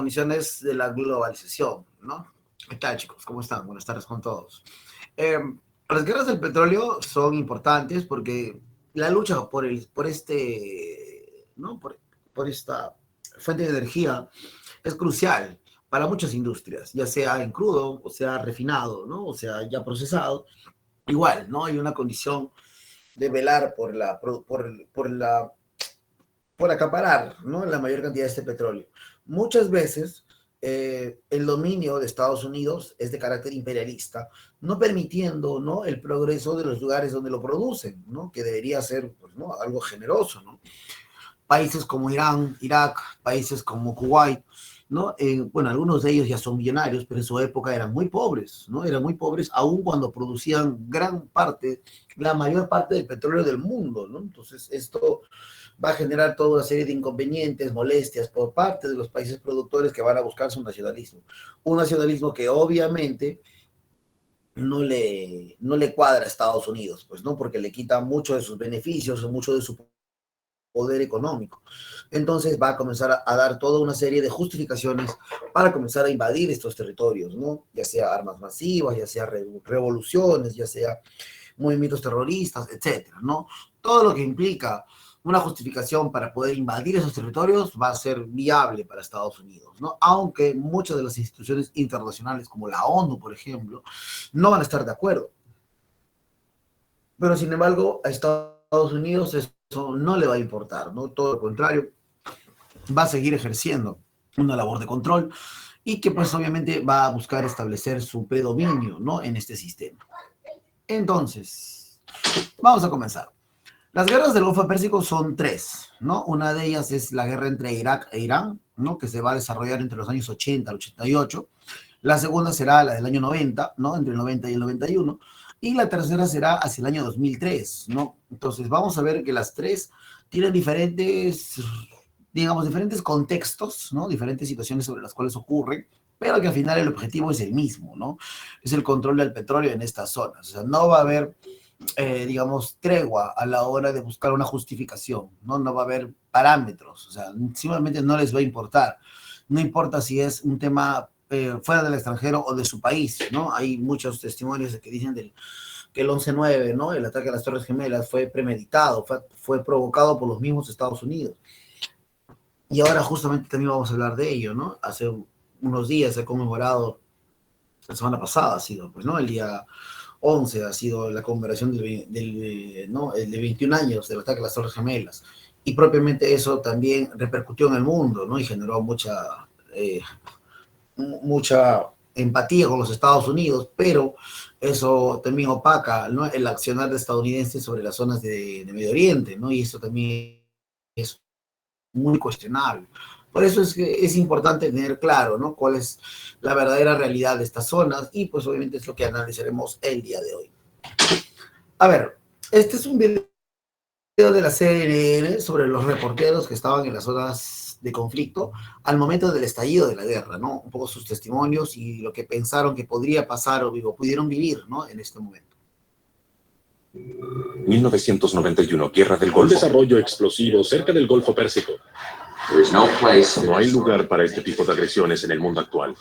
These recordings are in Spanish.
condiciones de la globalización, ¿no? ¿Qué tal, chicos? ¿Cómo están? Buenas tardes con todos. Eh, las guerras del petróleo son importantes porque la lucha ¿no? Por esta fuente de energía es crucial para muchas industrias, ya sea en crudo, o sea refinado, ¿no? O sea ya procesado. Igual, ¿no? Hay una condición de velar por acaparar, ¿no? La mayor cantidad de este petróleo. Muchas veces el dominio de Estados Unidos es de carácter imperialista, no permitiendo, ¿no? El progreso de los lugares donde lo producen, ¿no? Que debería ser, pues, ¿no? Algo generoso, ¿no? Países como Irán, Irak, países como Kuwait, ¿no? Bueno, algunos de ellos ya son millonarios, pero en su época eran muy pobres, ¿no? Eran muy pobres aun cuando producían gran parte, la mayor parte del petróleo del mundo, ¿no? Entonces, esto va a generar toda una serie de inconvenientes, molestias por parte de los países productores que van a buscar su nacionalismo. Un nacionalismo que obviamente no le cuadra a Estados Unidos, pues, ¿no? Porque le quita mucho de sus beneficios, mucho de su poder económico. Entonces va a comenzar a dar toda una serie de justificaciones para comenzar a invadir estos territorios, ¿no? Ya sea armas masivas, ya sea revoluciones, ya sea movimientos terroristas, etcétera, ¿no? Todo lo que implica una justificación para poder invadir esos territorios va a ser viable para Estados Unidos, ¿no? Aunque muchas de las instituciones internacionales, como la ONU, por ejemplo, no van a estar de acuerdo. Pero, sin embargo, a Estados Unidos eso no le va a importar, ¿no? Todo lo contrario, va a seguir ejerciendo una labor de control y que pues obviamente va a buscar establecer su predominio, ¿no? En este sistema. Entonces, vamos a comenzar. Las guerras del Golfo Pérsico son tres, ¿no? Una de ellas es la guerra entre Irak e Irán, ¿no? Que se va a desarrollar entre los años 80 al 88. La segunda será la del año 90, ¿no? Entre el 90 y el 91. Y la tercera será hacia el año 2003, ¿no? Entonces, vamos a ver que las tres tienen diferentes, digamos, diferentes contextos, ¿no? Diferentes situaciones sobre las cuales ocurren, pero que al final el objetivo es el mismo, ¿no? Es el control del petróleo en estas zonas. O sea, no va a haber digamos, tregua a la hora de buscar una justificación, ¿no? No va a haber parámetros, o sea, simplemente no les va a importar. No importa si es un tema fuera del extranjero o de su país, ¿no? Hay muchos testimonios que dicen que el 11/9, ¿no? El ataque a las Torres Gemelas fue premeditado, fue provocado por los mismos Estados Unidos. Y ahora justamente también vamos a hablar de ello, ¿no? Hace unos días se ha conmemorado, la semana pasada ha sido, pues, ¿no? El día 11 ha sido la conmemoración ¿no? El de 21 años del ataque a las Torres Gemelas. Y propiamente eso también repercutió en el mundo, ¿no? Y generó mucha empatía con los Estados Unidos, pero eso también opaca, ¿no? El accionar de estadounidenses sobre las zonas de Medio Oriente, ¿no? Y eso también es muy cuestionable. Por eso es que es importante tener claro, ¿no? Cuál es la verdadera realidad de estas zonas y pues obviamente es lo que analizaremos el día de hoy. A ver, este es un video de la CNN sobre los reporteros que estaban en las zonas de conflicto al momento del estallido de la guerra, ¿no? Un poco sus testimonios y lo que pensaron que podría pasar o pudieron vivir, ¿no? En este momento. 1991, Guerra del Golfo. Un desarrollo explosivo cerca del Golfo Pérsico. No hay lugar para este tipo de agresiones en el mundo actual.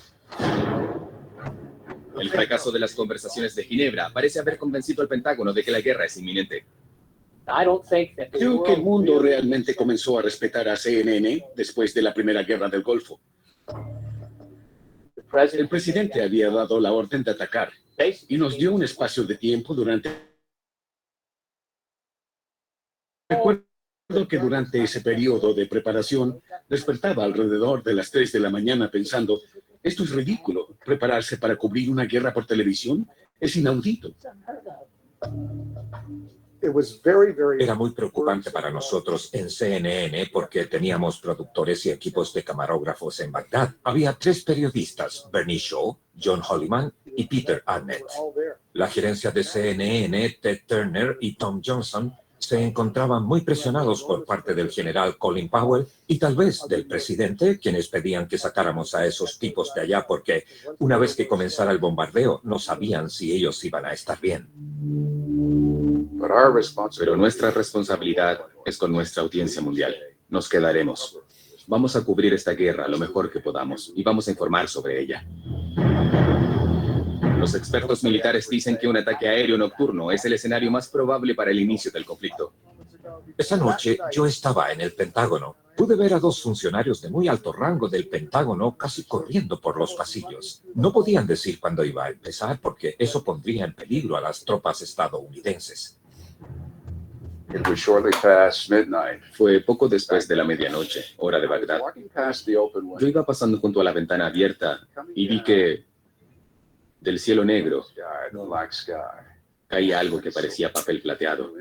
El fracaso de las conversaciones de Ginebra parece haber convencido al Pentágono de que la guerra es inminente. Creo que el mundo realmente comenzó a respetar a CNN después de la Primera Guerra del Golfo. El presidente había dado la orden de atacar y nos dio un espacio de tiempo durante... Recuerdo que durante ese periodo de preparación despertaba alrededor de las 3 de la mañana pensando, esto es ridículo, prepararse para cubrir una guerra por televisión es inaudito. Era muy preocupante para nosotros en CNN porque teníamos productores y equipos de camarógrafos en Bagdad. Había 3 periodistas, Bernie Shaw, John Holliman y Peter Arnett. La gerencia de CNN, Ted Turner y Tom Johnson se encontraban muy presionados por parte del general Colin Powell y tal vez del presidente, quienes pedían que sacáramos a esos tipos de allá porque una vez que comenzara el bombardeo no sabían si ellos iban a estar bien. Pero nuestra responsabilidad es con nuestra audiencia mundial. Nos quedaremos. Vamos a cubrir esta guerra lo mejor que podamos y vamos a informar sobre ella. Los expertos militares dicen que un ataque aéreo nocturno es el escenario más probable para el inicio del conflicto. Esa noche yo estaba en el Pentágono. Pude ver a 2 funcionarios de muy alto rango del Pentágono casi corriendo por los pasillos. No podían decir cuándo iba a empezar porque eso pondría en peligro a las tropas estadounidenses. Fue poco después de la medianoche, hora de Bagdad. Yo iba pasando junto a la ventana abierta y vi que del cielo negro caía algo que parecía papel plateado.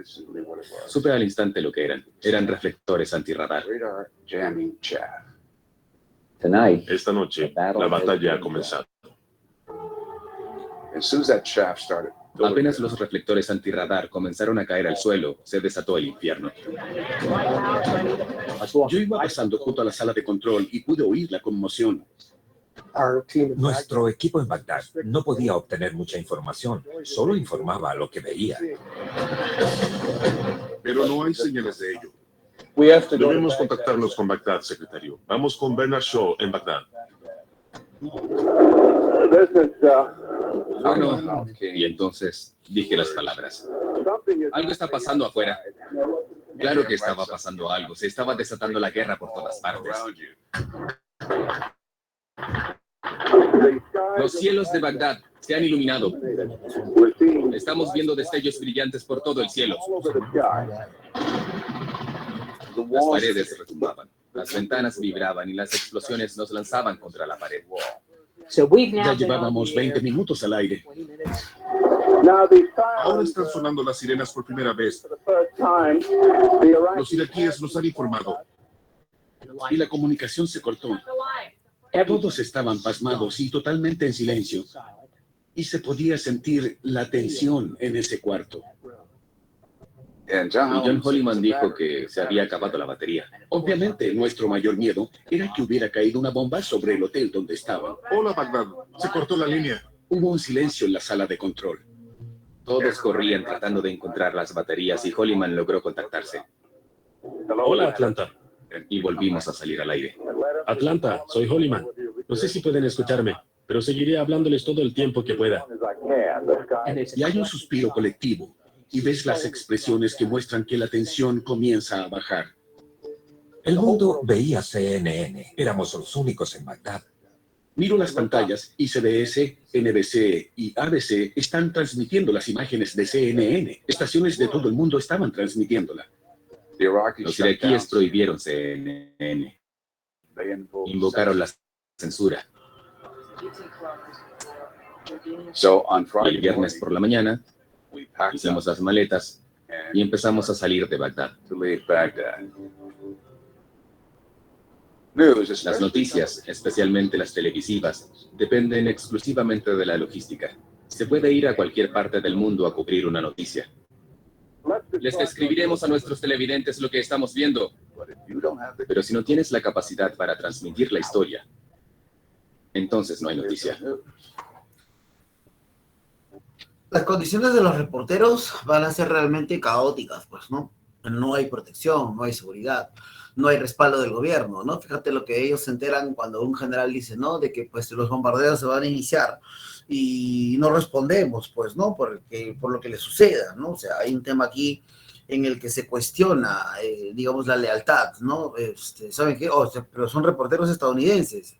Supe al instante lo que eran. Eran reflectores antirradar. Esta noche, la batalla ha comenzado. Apenas los reflectores antirradar comenzaron a caer al suelo, se desató el infierno. Yo iba pasando junto a la sala de control y pude oír la conmoción. Nuestro equipo en Bagdad no podía obtener mucha información, solo informaba lo que veía. Pero no hay señales de ello. Debemos contactarnos con Bagdad, secretario. Vamos con Bernard Shaw en Bagdad. Bueno, y entonces dije las palabras. Algo está pasando afuera. Claro que estaba pasando algo. Se estaba desatando la guerra por todas partes. Los cielos de Bagdad se han iluminado. Estamos viendo destellos brillantes por todo el cielo. Las paredes retumbaban, las ventanas vibraban y las explosiones nos lanzaban contra la pared. Ya llevábamos 20 minutos al aire. Ahora están sonando las sirenas por primera vez. Los iraquíes nos han informado. Y la comunicación se cortó. Todos estaban pasmados y totalmente en silencio. Y se podía sentir la tensión en ese cuarto. Y John Holliman dijo que se había acabado la batería. Obviamente, nuestro mayor miedo era que hubiera caído una bomba sobre el hotel donde estaban. Hola, Bagdad. Se cortó la línea. Hubo un silencio en la sala de control. Todos corrían tratando de encontrar las baterías y Holliman logró contactarse. Hola, Atlanta. Y volvimos a salir al aire. Atlanta, soy Holliman. No sé si pueden escucharme, pero seguiré hablándoles todo el tiempo que pueda. Y hay un suspiro colectivo. Y ves las expresiones que muestran que la tensión comienza a bajar. El mundo veía CNN. Éramos los únicos en Bagdad. Miro las pantallas y CBS, NBC y ABC están transmitiendo las imágenes de CNN. Estaciones de todo el mundo estaban transmitiéndola. Los iraquíes prohibieron CNN. Invocaron la censura. Y el viernes por la mañana hicimos las maletas y empezamos a salir de Bagdad. Las noticias, especialmente las televisivas, dependen exclusivamente de la logística. Se puede ir a cualquier parte del mundo a cubrir una noticia. Les describiremos a nuestros televidentes lo que estamos viendo. Pero si no tienes la capacidad para transmitir la historia, entonces no hay noticia. Las condiciones de los reporteros van a ser realmente caóticas, pues, ¿no? No hay protección, no hay seguridad, no hay respaldo del gobierno, ¿no? Fíjate lo que ellos se enteran cuando un general dice, ¿no? De que, pues, los bombardeos se van a iniciar y no respondemos, pues, ¿no? Por lo que les suceda, ¿no? O sea, hay un tema aquí en el que se cuestiona, digamos, la lealtad, ¿no? ¿Saben qué? O sea, pero son reporteros estadounidenses.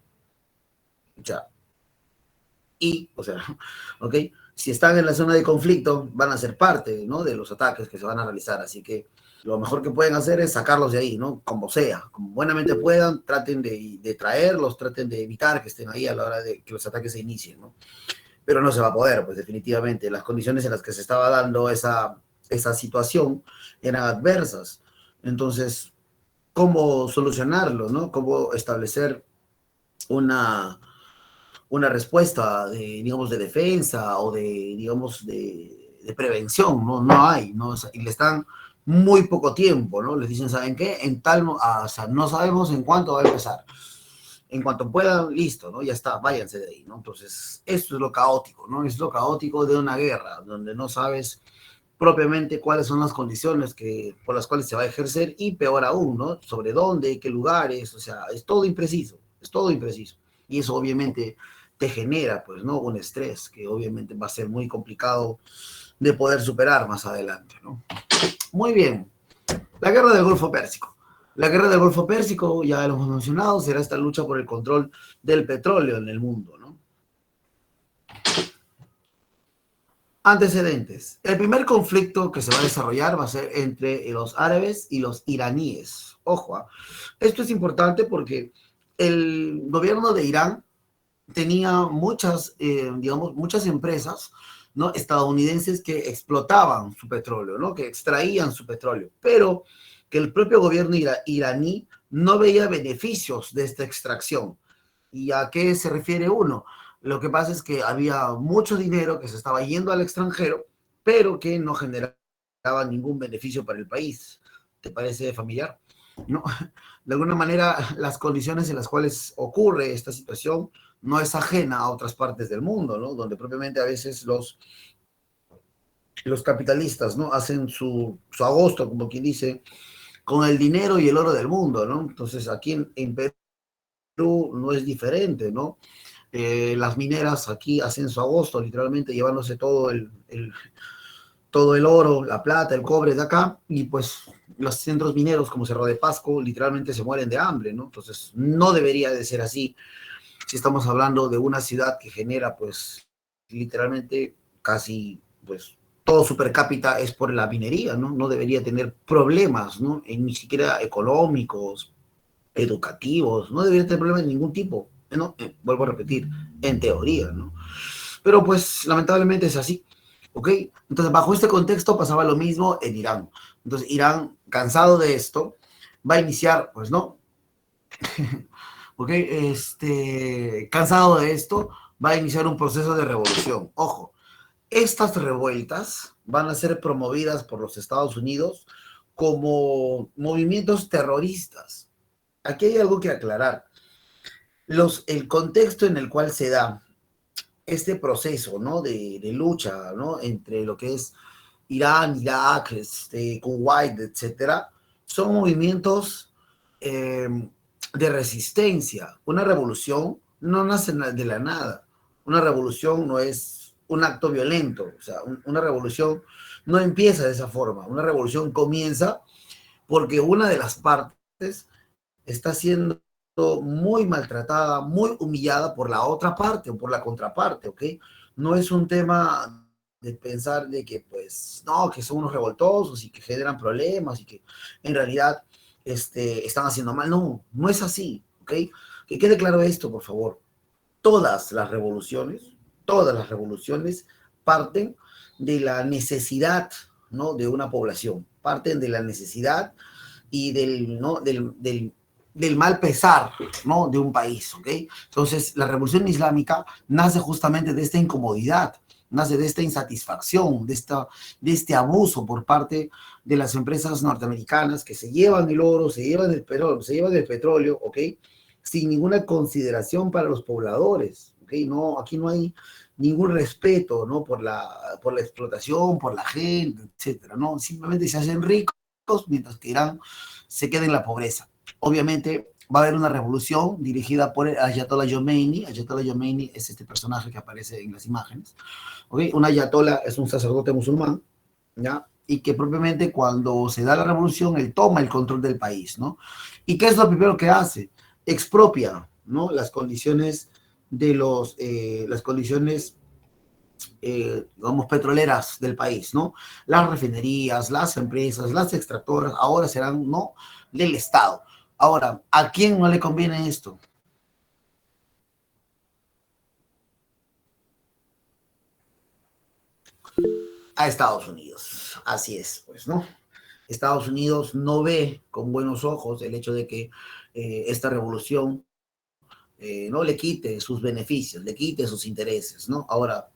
O sea, ¿ok? Si están en la zona de conflicto, van a ser parte, ¿no? De los ataques que se van a realizar. Así que lo mejor que pueden hacer es sacarlos de ahí, ¿no? Como sea, como buenamente puedan, traten de traerlos, traten de evitar que estén ahí a la hora de que los ataques se inicien, ¿no? Pero no se va a poder, pues definitivamente. Las condiciones en las que se estaba dando esa situación eran adversas. Entonces, ¿cómo solucionarlo, no? ¿Cómo establecer una respuesta de, digamos, de defensa o de, digamos, de prevención? No hay, ¿no? O sea, y le están muy poco tiempo, ¿no? Les dicen, ¿saben qué? O sea, no sabemos en cuánto va a empezar. En cuanto puedan, listo, ¿no? Ya está, váyanse de ahí, ¿no? Entonces, esto es lo caótico, ¿no? Es lo caótico de una guerra, donde no sabes propiamente cuáles son las condiciones por las cuales se va a ejercer y peor aún, ¿no? Sobre dónde, qué lugares, o sea, es todo impreciso, es todo impreciso. Y eso obviamente te genera, pues, ¿no? Un estrés que obviamente va a ser muy complicado de poder superar más adelante, ¿no? Muy bien. La guerra del Golfo Pérsico. La guerra del Golfo Pérsico, ya lo hemos mencionado, será esta lucha por el control del petróleo en el mundo, ¿no? Antecedentes. El primer conflicto que se va a desarrollar va a ser entre los árabes y los iraníes. Ojo, esto es importante porque el gobierno de Irán tenía muchas, digamos, muchas empresas, ¿no? Estadounidenses que explotaban su petróleo, ¿no? Que extraían su petróleo, pero que el propio gobierno iraní no veía beneficios de esta extracción. ¿Y a qué se refiere uno? Lo que pasa es que había mucho dinero que se estaba yendo al extranjero, pero que no generaba ningún beneficio para el país. ¿Te parece familiar? ¿No? De alguna manera, las condiciones en las cuales ocurre esta situación no es ajena a otras partes del mundo, ¿no? Donde propiamente a veces los capitalistas, ¿no? Hacen su agosto, como quien dice, con el dinero y el oro del mundo, ¿no? Entonces, aquí en Perú no es diferente, ¿no? Las mineras aquí hacen su agosto, literalmente llevándose todo el oro, la plata, el cobre de acá, y pues los centros mineros como Cerro de Pasco literalmente se mueren de hambre, ¿no? Entonces, no debería de ser así si estamos hablando de una ciudad que genera, pues, literalmente casi, pues, todo su per cápita es por la minería, ¿no? No debería tener problemas, ¿no? Ni siquiera económicos, educativos, no debería tener problemas de ningún tipo, ¿no? Vuelvo a repetir, en teoría, ¿no? Pero, pues, lamentablemente es así, ¿ok? Entonces, bajo este contexto pasaba lo mismo en Irán. Entonces, Irán, cansado de esto, va a iniciar, pues, ¿no? ¿Ok? Cansado de esto, va a iniciar un proceso de revolución. Ojo, estas revueltas van a ser promovidas por los Estados Unidos como movimientos terroristas. Aquí hay algo que aclarar. El contexto en el cual se da este proceso, ¿no? de lucha, ¿no? Entre lo que es Irán, Irak, Kuwait, etcétera, son movimientos eh, de resistencia. Una revolución no nace de la nada. Una revolución no es un acto violento. O sea, una revolución no empieza de esa forma. Una revolución comienza porque una de las partes está siendo muy maltratada, muy humillada por la otra parte o por la contraparte, ¿ok? No es un tema de pensar de que, pues, no, que son unos revoltosos y que generan problemas y que en realidad están haciendo mal. No, no es así, ¿ok? Que quede claro esto, por favor. Todas las revoluciones parten de la necesidad, ¿no? De una población, parten de la necesidad y ¿no? del mal pesar, ¿no? De un país, ¿ok? Entonces, la revolución islámica nace justamente de esta incomodidad, nace de esta insatisfacción, de este abuso por parte de las empresas norteamericanas que se llevan el oro, se llevan el petróleo, ¿ok? Sin ninguna consideración para los pobladores, ¿ok? No, aquí no hay ningún respeto, ¿no? Por la explotación, por la gente, etcétera, ¿no? Simplemente se hacen ricos mientras que Irán se queda en la pobreza. Obviamente va a haber una revolución dirigida por Ayatollah Khomeini. Ayatollah Khomeini es este personaje que aparece en las imágenes. ¿Okay? Un ayatollah es un sacerdote musulmán, ¿ya? Y que propiamente cuando se da la revolución, él toma el control del país, ¿no? ¿Y qué es lo primero que hace? Expropia, ¿no? Las condiciones digamos, petroleras del país, ¿no? Las refinerías, las empresas, las extractoras, ahora serán, ¿no? Del Estado. Ahora, ¿a quién no le conviene esto? A Estados Unidos. Así es, pues, ¿no? Estados Unidos no ve con buenos ojos el hecho de que esta revolución no le quite sus beneficios, le quite sus intereses, ¿no? Ahora,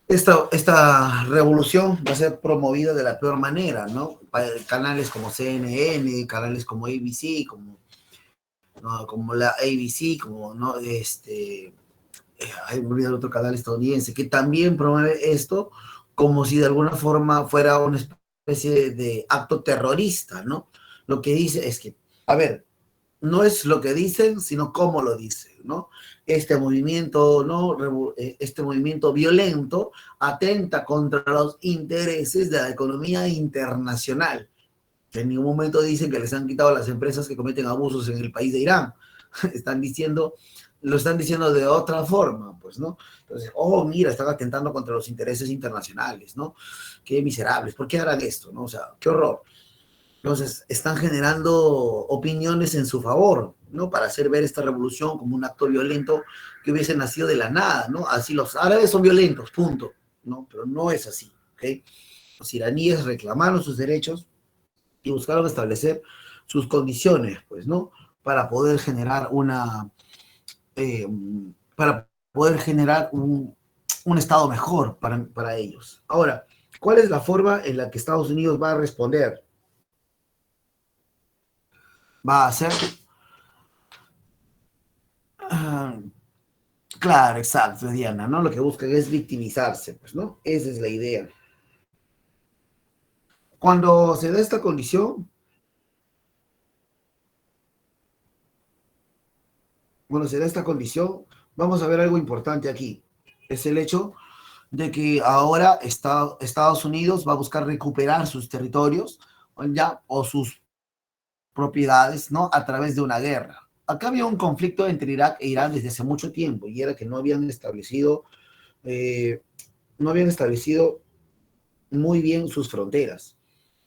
esta revolución va a ser promovida de la peor manera, ¿no? Canales como CNN, canales como ABC, ¿no? Como la ABC, como, ¿no? Hay me olvidé el otro canal estadounidense, que también promueve esto como si de alguna forma fuera una especie de acto terrorista, ¿no? Lo que dice es que, a ver, no es lo que dicen, sino cómo lo dicen, ¿no? Este movimiento, ¿no? Este movimiento violento atenta contra los intereses de la economía internacional. En ningún momento dicen que les han quitado las empresas que cometen abusos en el país de Irán. Lo están diciendo de otra forma, pues, ¿no? Entonces, oh, mira, están atentando contra los intereses internacionales, ¿no? Qué miserables, ¿por qué harán esto, no? O sea, qué horror. Entonces, están generando opiniones en su favor, ¿no? Para hacer ver esta revolución como un acto violento que hubiese nacido de la nada, ¿no? Así los árabes son violentos, punto, ¿no? Pero no es así, ¿ok? Los iraníes reclamaron sus derechos y buscaron establecer sus condiciones, pues, ¿no? Para poder generar para poder generar un estado mejor para ellos. Ahora, ¿cuál es la forma en la que Estados Unidos va a responder? Va a ser... claro, exacto, Diana, ¿no? Lo que buscan es victimizarse, pues, ¿no? Esa es la idea. Cuando se da esta condición, vamos a ver algo importante aquí. Es el hecho de que ahora Estados Unidos va a buscar recuperar sus territorios o sus propiedades, ¿no? A través de una guerra. Acá había un conflicto entre Irak e Irán desde hace mucho tiempo, y era que no habían establecido muy bien sus fronteras,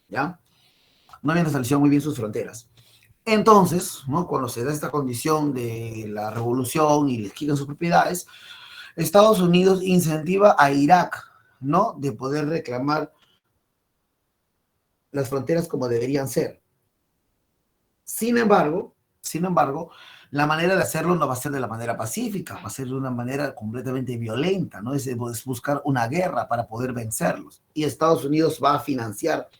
¿ya? No habían establecido muy bien sus fronteras. Entonces, ¿no? Cuando se da esta condición de la revolución y les quitan sus propiedades, Estados Unidos incentiva a Irak, ¿no? De poder reclamar las fronteras como deberían ser. Sin embargo, la manera de hacerlo no va a ser de la manera pacífica, va a ser de una manera completamente violenta, ¿no? Es buscar una guerra para poder vencerlos. Y Estados Unidos va a financiar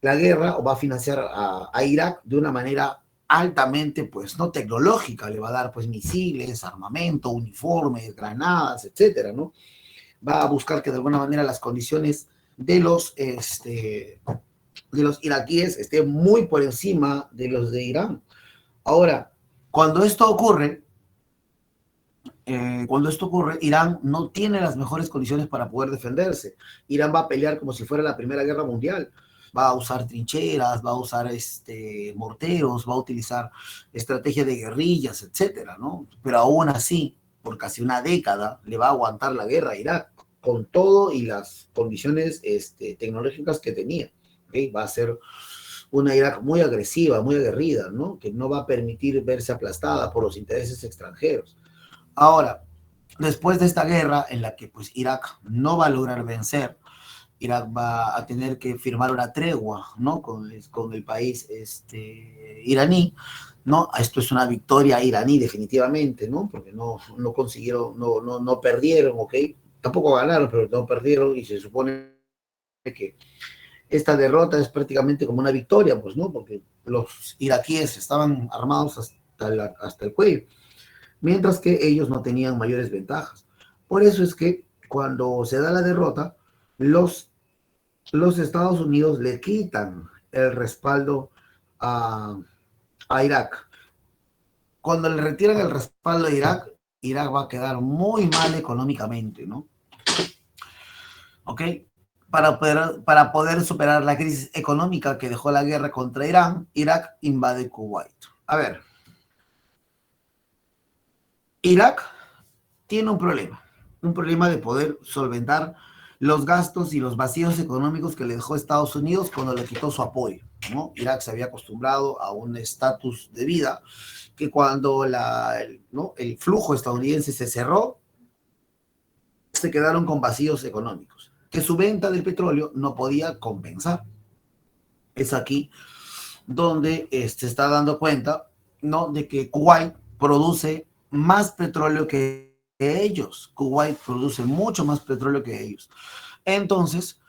la guerra o va a financiar a Irak de una manera altamente, pues, no tecnológica. Le va a dar, pues, misiles, armamento, uniformes, granadas, etcétera, ¿no? Va a buscar que de alguna manera las condiciones de los iraquíes estén muy por encima de los de Irán. Ahora, cuando esto ocurre, Irán no tiene las mejores condiciones para poder defenderse. Irán va a pelear como si fuera la Primera Guerra Mundial. Va a usar trincheras, va a usar morteros, va a utilizar estrategia de guerrillas, etcétera, ¿no? Pero aún así, por casi una década, le va a aguantar la guerra a Irak, con todo y las condiciones tecnológicas que tenía. ¿Okay? Va a ser una Irak muy agresiva, muy aguerrida, ¿no? Que no va a permitir verse aplastada por los intereses extranjeros. Ahora, después de esta guerra en la que pues Irak no va a lograr vencer, Irak va a tener que firmar una tregua, ¿no? Con el país iraní, ¿no? Esto es una victoria iraní definitivamente, ¿no? Porque no consiguieron, no perdieron, ¿ok? Tampoco ganaron, pero no perdieron, y se supone que esta derrota es prácticamente como una victoria, pues, ¿no? Porque los iraquíes estaban armados hasta el cuello, mientras que ellos no tenían mayores ventajas. Por eso es que cuando se da la derrota, los Estados Unidos le quitan el respaldo a Irak. Cuando le retiran el respaldo a Irak, Irak va a quedar muy mal económicamente, ¿no? ¿Ok? Para poder superar la crisis económica que dejó la guerra contra Irán, Irak invade Kuwait. A ver, Irak tiene un problema de poder solventar los gastos y los vacíos económicos que le dejó Estados Unidos cuando le quitó su apoyo, ¿no? Irak se había acostumbrado a un estatus de vida que cuando el flujo estadounidense se cerró, se quedaron con vacíos económicos que su venta del petróleo no podía compensar. Es aquí donde se está dando cuenta, ¿no? De que Kuwait produce más petróleo que ellos. Kuwait produce mucho más petróleo que ellos. Entonces,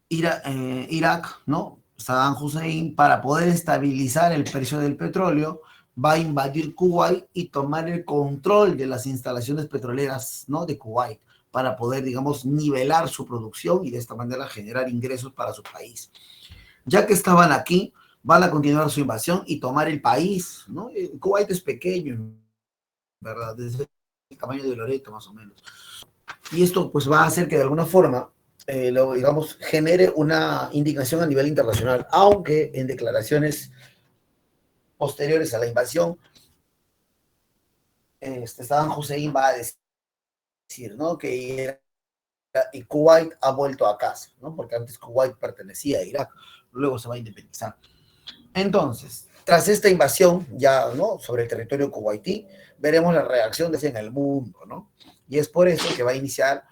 Irak, ¿no? Saddam Hussein, para poder estabilizar el precio del petróleo, va a invadir Kuwait y tomar el control de las instalaciones petroleras, ¿no? De Kuwait, para poder, digamos, nivelar su producción y de esta manera generar ingresos para su país. Ya que estaban aquí, van a continuar su invasión y tomar el país, ¿no? Kuwait es pequeño, ¿verdad? Desde el tamaño de Loreto, más o menos. Y esto, pues, va a hacer que de alguna forma, digamos, genere una indignación a nivel internacional, aunque en declaraciones posteriores a la invasión, Saddam Hussein va a decir, ¿no? Que y Kuwait ha vuelto a casa, ¿no? Porque antes Kuwait pertenecía a Irak, luego se va a independizar. Entonces, tras esta invasión, ya, ¿no? Sobre el territorio kuwaití, veremos la reacción de en el mundo, ¿no? Y es por eso que va a iniciar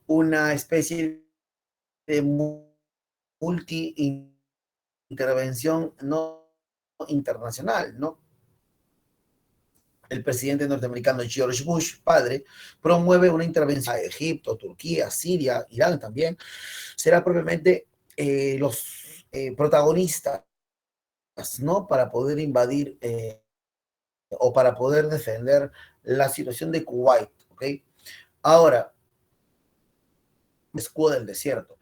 una especie de multi-intervención no internacional, ¿no? El presidente norteamericano George Bush, padre, promueve una intervención a Egipto, Turquía, Siria, Irán también. Será propiamente los protagonistas, ¿no? Para poder invadir o para poder defender la situación de Kuwait, ¿ok? Ahora, escudo del desierto.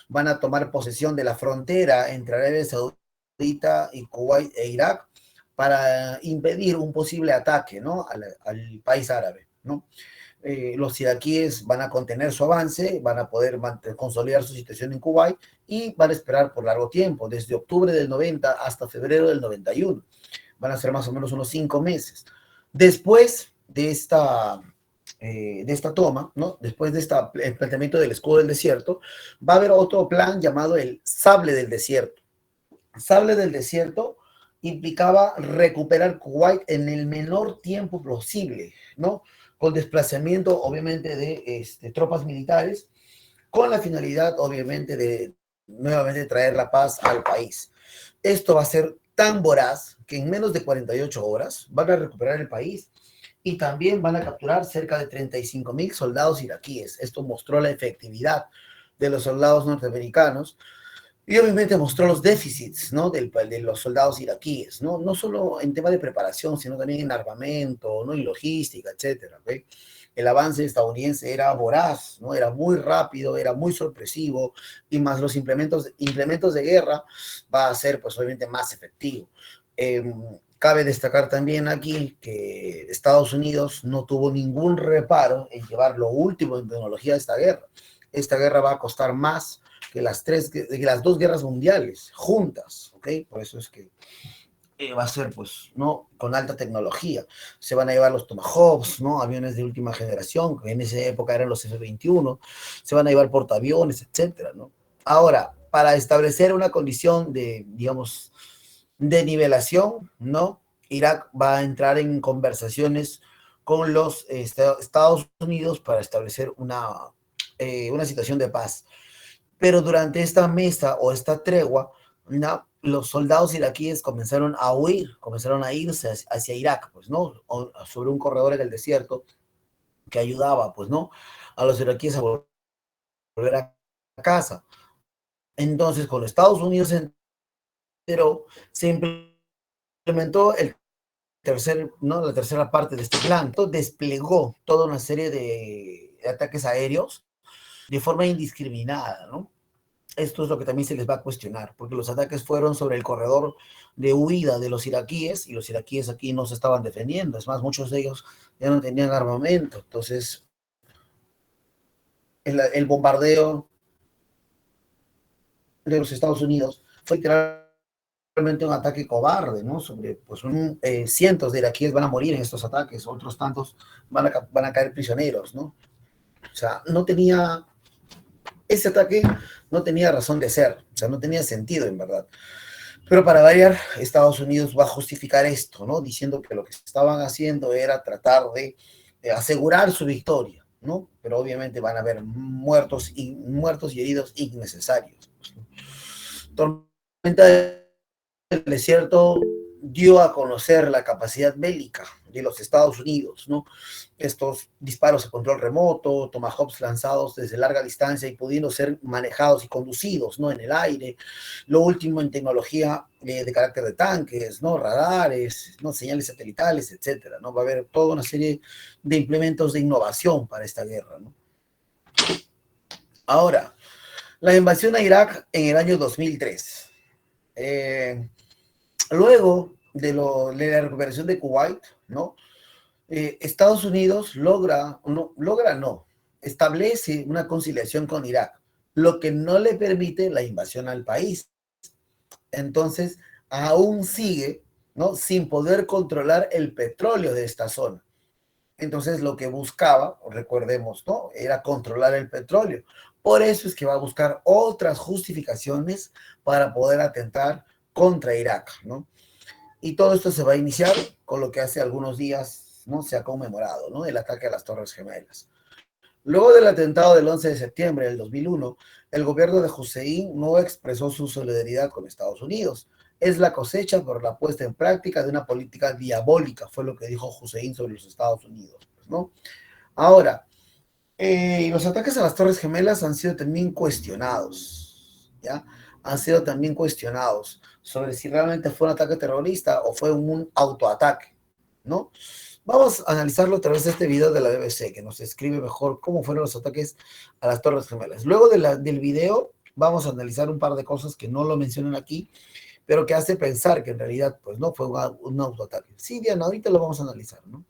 Van a tomar posesión de la frontera entre Arabia Saudita y Kuwait e Irak para impedir un posible ataque, ¿no? al país árabe, ¿no? Los iraquíes van a contener su avance, van a poder consolidar su situación en Kuwait y van a esperar por largo tiempo, desde octubre del 90 hasta febrero del 91. Van a ser más o menos unos 5 meses. Después de esta toma, ¿no? Después de el planteamiento del escudo del desierto, va a haber otro plan llamado el sable del desierto. Sable del desierto implicaba recuperar Kuwait en el menor tiempo posible, ¿no? Con desplazamiento, obviamente, de tropas militares, con la finalidad, obviamente, de nuevamente traer la paz al país. Esto va a ser tan voraz que en menos de 48 horas van a recuperar el país y también van a capturar cerca de 35,000 soldados iraquíes. Esto mostró la efectividad de los soldados norteamericanos y obviamente mostró los déficits, ¿no? de los soldados iraquíes, ¿no? No solo en tema de preparación, sino también en armamento, ¿no? Y logística, etcétera, ¿okay? El avance estadounidense era voraz, ¿no? Era muy rápido, era muy sorpresivo, y más los implementos de guerra va a ser, pues, obviamente más efectivo. Cabe destacar también aquí que Estados Unidos no tuvo ningún reparo en llevar lo último en tecnología a esta guerra. Esta guerra va a costar más que las dos guerras mundiales juntas, ¿ok? Por eso es que va a ser, pues, ¿no? Con alta tecnología. Se van a llevar los Tomahawks, ¿no? Aviones de última generación, que en esa época eran los F-21, se van a llevar portaaviones, etcétera, ¿no? Ahora, para establecer una condición de, digamos, de nivelación, ¿no? Irak va a entrar en conversaciones con los Estados Unidos para establecer una situación de paz. Pero durante esta mesa o esta tregua, ¿no? Los soldados iraquíes comenzaron a huir, comenzaron a irse hacia Irak, pues, ¿no? Sobre un corredor en el desierto que ayudaba, pues, ¿no? A los iraquíes a volver a casa. Entonces, con Estados Unidos se enteró, se implementó la tercera parte de este plan. Entonces, desplegó toda una serie de ataques aéreos de forma indiscriminada, ¿no? Esto es lo que también se les va a cuestionar, porque los ataques fueron sobre el corredor de huida de los iraquíes, y los iraquíes aquí no se estaban defendiendo. Es más, muchos de ellos ya no tenían armamento. Entonces, el bombardeo de los Estados Unidos fue literalmente un ataque cobarde, ¿no? Sobre, pues, cientos de iraquíes van a morir en estos ataques, otros tantos van a caer prisioneros, ¿no? O sea, ese ataque no tenía razón de ser, o sea, no tenía sentido en verdad. Pero para variar, Estados Unidos va a justificar esto, ¿no? Diciendo que lo que estaban haciendo era tratar de asegurar su victoria, ¿no? Pero obviamente van a haber muertos y heridos innecesarios. Tormenta del desierto dio a conocer la capacidad bélica de los Estados Unidos, ¿no? Estos disparos a control remoto, Tomahawks lanzados desde larga distancia y pudiendo ser manejados y conducidos, ¿no? En el aire. Lo último en tecnología de carácter de tanques, ¿no? Radares, ¿no? Señales satelitales, etcétera, ¿no? Va a haber toda una serie de implementos de innovación para esta guerra, ¿no? Ahora, la invasión a Irak en el año 2003. Luego de la recuperación de Kuwait, ¿no? Estados Unidos establece una conciliación con Irak, lo que no le permite la invasión al país. Entonces, aún sigue, ¿no? Sin poder controlar el petróleo de esta zona. Entonces, lo que buscaba, recordemos, ¿no? Era controlar el petróleo. Por eso es que va a buscar otras justificaciones para poder atentar contra Irak, ¿no? Y todo esto se va a iniciar con lo que hace algunos días, ¿no? Se ha conmemorado, ¿no? El ataque a las Torres Gemelas. Luego del atentado del 11 de septiembre del 2001, el gobierno de Hussein no expresó su solidaridad con Estados Unidos. Es la cosecha por la puesta en práctica de una política diabólica, fue lo que dijo Hussein sobre los Estados Unidos, ¿no? Ahora, los ataques a las Torres Gemelas han sido también cuestionados, ¿ya? Han sido también cuestionados sobre si realmente fue un ataque terrorista o fue un autoataque, ¿no? Vamos a analizarlo a través de este video de la BBC, que nos describe mejor cómo fueron los ataques a las Torres Gemelas. Luego del video, vamos a analizar un par de cosas que no lo mencionan aquí, pero que hace pensar que en realidad, pues, no fue un autoataque. Sí, Diana, ahorita lo vamos a analizar, ¿no?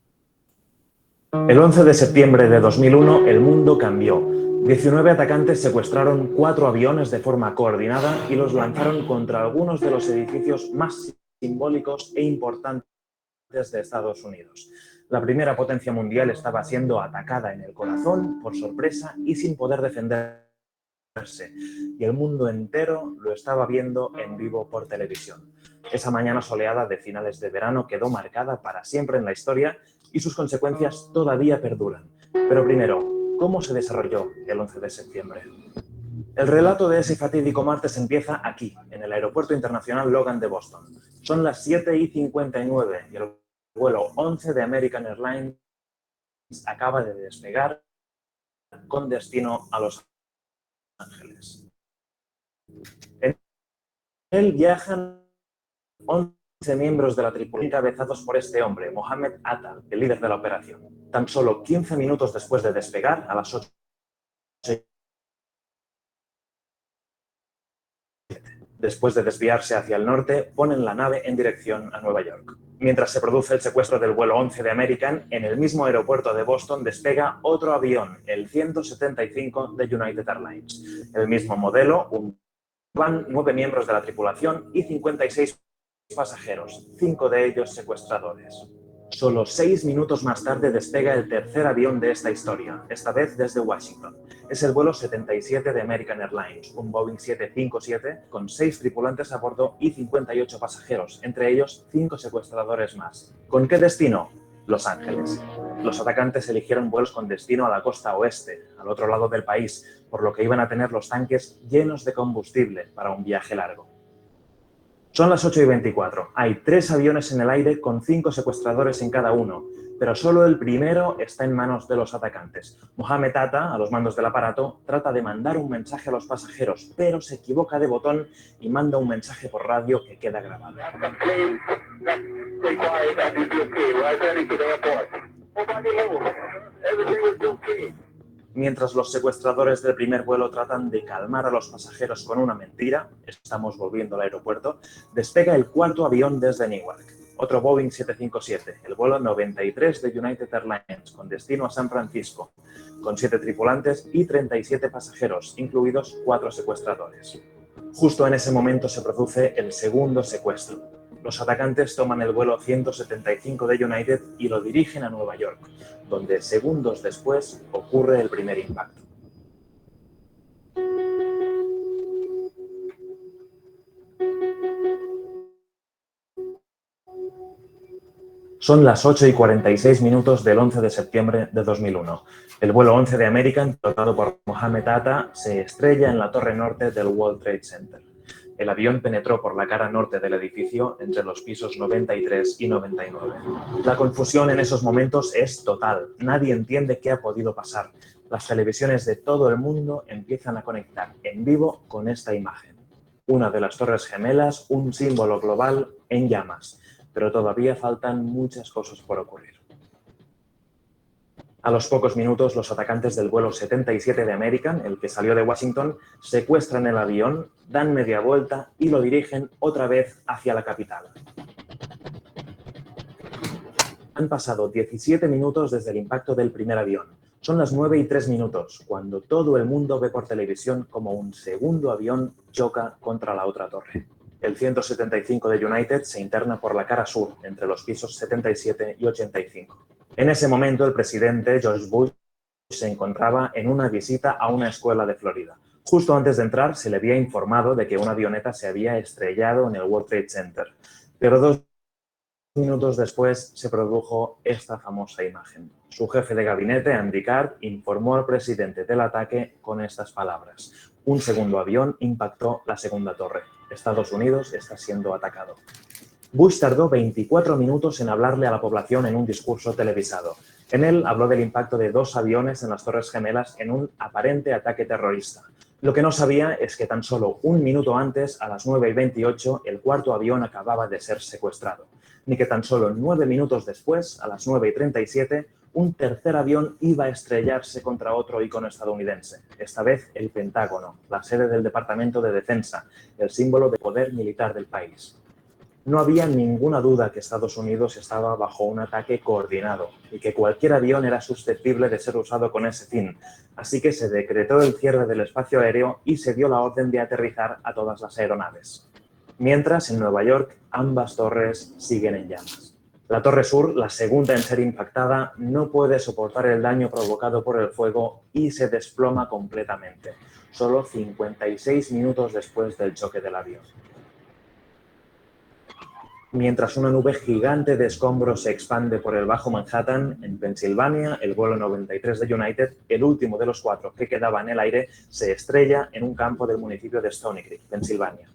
El 11 de septiembre de 2001, el mundo cambió. 19 atacantes secuestraron 4 aviones de forma coordinada y los lanzaron contra algunos de los edificios más simbólicos e importantes de Estados Unidos. La primera potencia mundial estaba siendo atacada en el corazón, por sorpresa y sin poder defenderse. Y el mundo entero lo estaba viendo en vivo por televisión. Esa mañana soleada de finales de verano quedó marcada para siempre en la historia y sus consecuencias todavía perduran. Pero primero, ¿cómo se desarrolló el 11 de septiembre? El relato de ese fatídico martes empieza aquí, en el Aeropuerto Internacional Logan de Boston. Son las 7:59 y el vuelo 11 de American Airlines acaba de despegar con destino a Los Ángeles. En él viajan 11 miembros de la tripulación encabezados por este hombre, Mohammed Atta, el líder de la operación. Tan solo 15 minutos después de despegar, a las 8, después de desviarse hacia el norte, ponen la nave en dirección a Nueva York. Mientras se produce el secuestro del vuelo 11 de American, en el mismo aeropuerto de Boston despega otro avión, el 175 de United Airlines. El mismo modelo, van 9 miembros de la tripulación y 56 pasajeros, 5 de ellos secuestradores. Solo 6 minutos más tarde despega el tercer avión de esta historia, esta vez desde Washington. Es el vuelo 77 de American Airlines, un Boeing 757 con 6 tripulantes a bordo y 58 pasajeros, entre ellos 5 secuestradores más. ¿Con qué destino? Los Ángeles. Los atacantes eligieron vuelos con destino a la costa oeste, al otro lado del país, por lo que iban a tener los tanques llenos de combustible para un viaje largo. Son las 8:24. Hay 3 aviones en el aire con 5 secuestradores en cada uno, pero solo el primero está en manos de los atacantes. Mohammed Atta, a los mandos del aparato, trata de mandar un mensaje a los pasajeros, pero se equivoca de botón y manda un mensaje por radio que queda grabado. Mientras los secuestradores del primer vuelo tratan de calmar a los pasajeros con una mentira, estamos volviendo al aeropuerto, despega el cuarto avión desde Newark, otro Boeing 757, el vuelo 93 de United Airlines, con destino a San Francisco, con 7 tripulantes y 37 pasajeros, incluidos 4 secuestradores. Justo en ese momento se produce el segundo secuestro. Los atacantes toman el vuelo 175 de United y lo dirigen a Nueva York, donde segundos después ocurre el primer impacto. Son las 8:46 del 11 de septiembre de 2001. El vuelo 11 de American, pilotado por Mohammed Atta, se estrella en la torre norte del World Trade Center. El avión penetró por la cara norte del edificio entre los pisos 93 y 99. La confusión en esos momentos es total. Nadie entiende qué ha podido pasar. Las televisiones de todo el mundo empiezan a conectar en vivo con esta imagen. Una de las Torres Gemelas, un símbolo global en llamas. Pero todavía faltan muchas cosas por ocurrir. A los pocos minutos, los atacantes del vuelo 77 de American, el que salió de Washington, secuestran el avión, dan media vuelta y lo dirigen otra vez hacia la capital. Han pasado 17 minutos desde el impacto del primer avión. Son las 9:03, cuando todo el mundo ve por televisión como un segundo avión choca contra la otra torre. El 175 de United se interna por la cara sur, entre los pisos 77 y 85. En ese momento, el presidente George Bush se encontraba en una visita a una escuela de Florida. Justo antes de entrar, se le había informado de que una avioneta se había estrellado en el World Trade Center. Pero 2 minutos después se produjo esta famosa imagen. Su jefe de gabinete, Andy Card, informó al presidente del ataque con estas palabras: un segundo avión impactó la segunda torre. Estados Unidos está siendo atacado. Bush tardó 24 minutos en hablarle a la población en un discurso televisado. En él habló del impacto de 2 aviones en las Torres Gemelas en un aparente ataque terrorista. Lo que no sabía es que tan solo un minuto antes, a las 9:28, el cuarto avión acababa de ser secuestrado. Ni que tan solo 9 minutos después, a las 9:37, un tercer avión iba a estrellarse contra otro icono estadounidense. Esta vez el Pentágono, la sede del Departamento de Defensa, el símbolo de poder militar del país. No había ninguna duda que Estados Unidos estaba bajo un ataque coordinado y que cualquier avión era susceptible de ser usado con ese fin. Así que se decretó el cierre del espacio aéreo y se dio la orden de aterrizar a todas las aeronaves. Mientras, en Nueva York, ambas torres siguen en llamas. La Torre Sur, la segunda en ser impactada, no puede soportar el daño provocado por el fuego y se desploma completamente, solo 56 minutos después del choque del avión. Mientras una nube gigante de escombros se expande por el Bajo Manhattan, en Pensilvania, el vuelo 93 de United, el último de los 4 que quedaba en el aire, se estrella en un campo del municipio de Stony Creek, Pensilvania.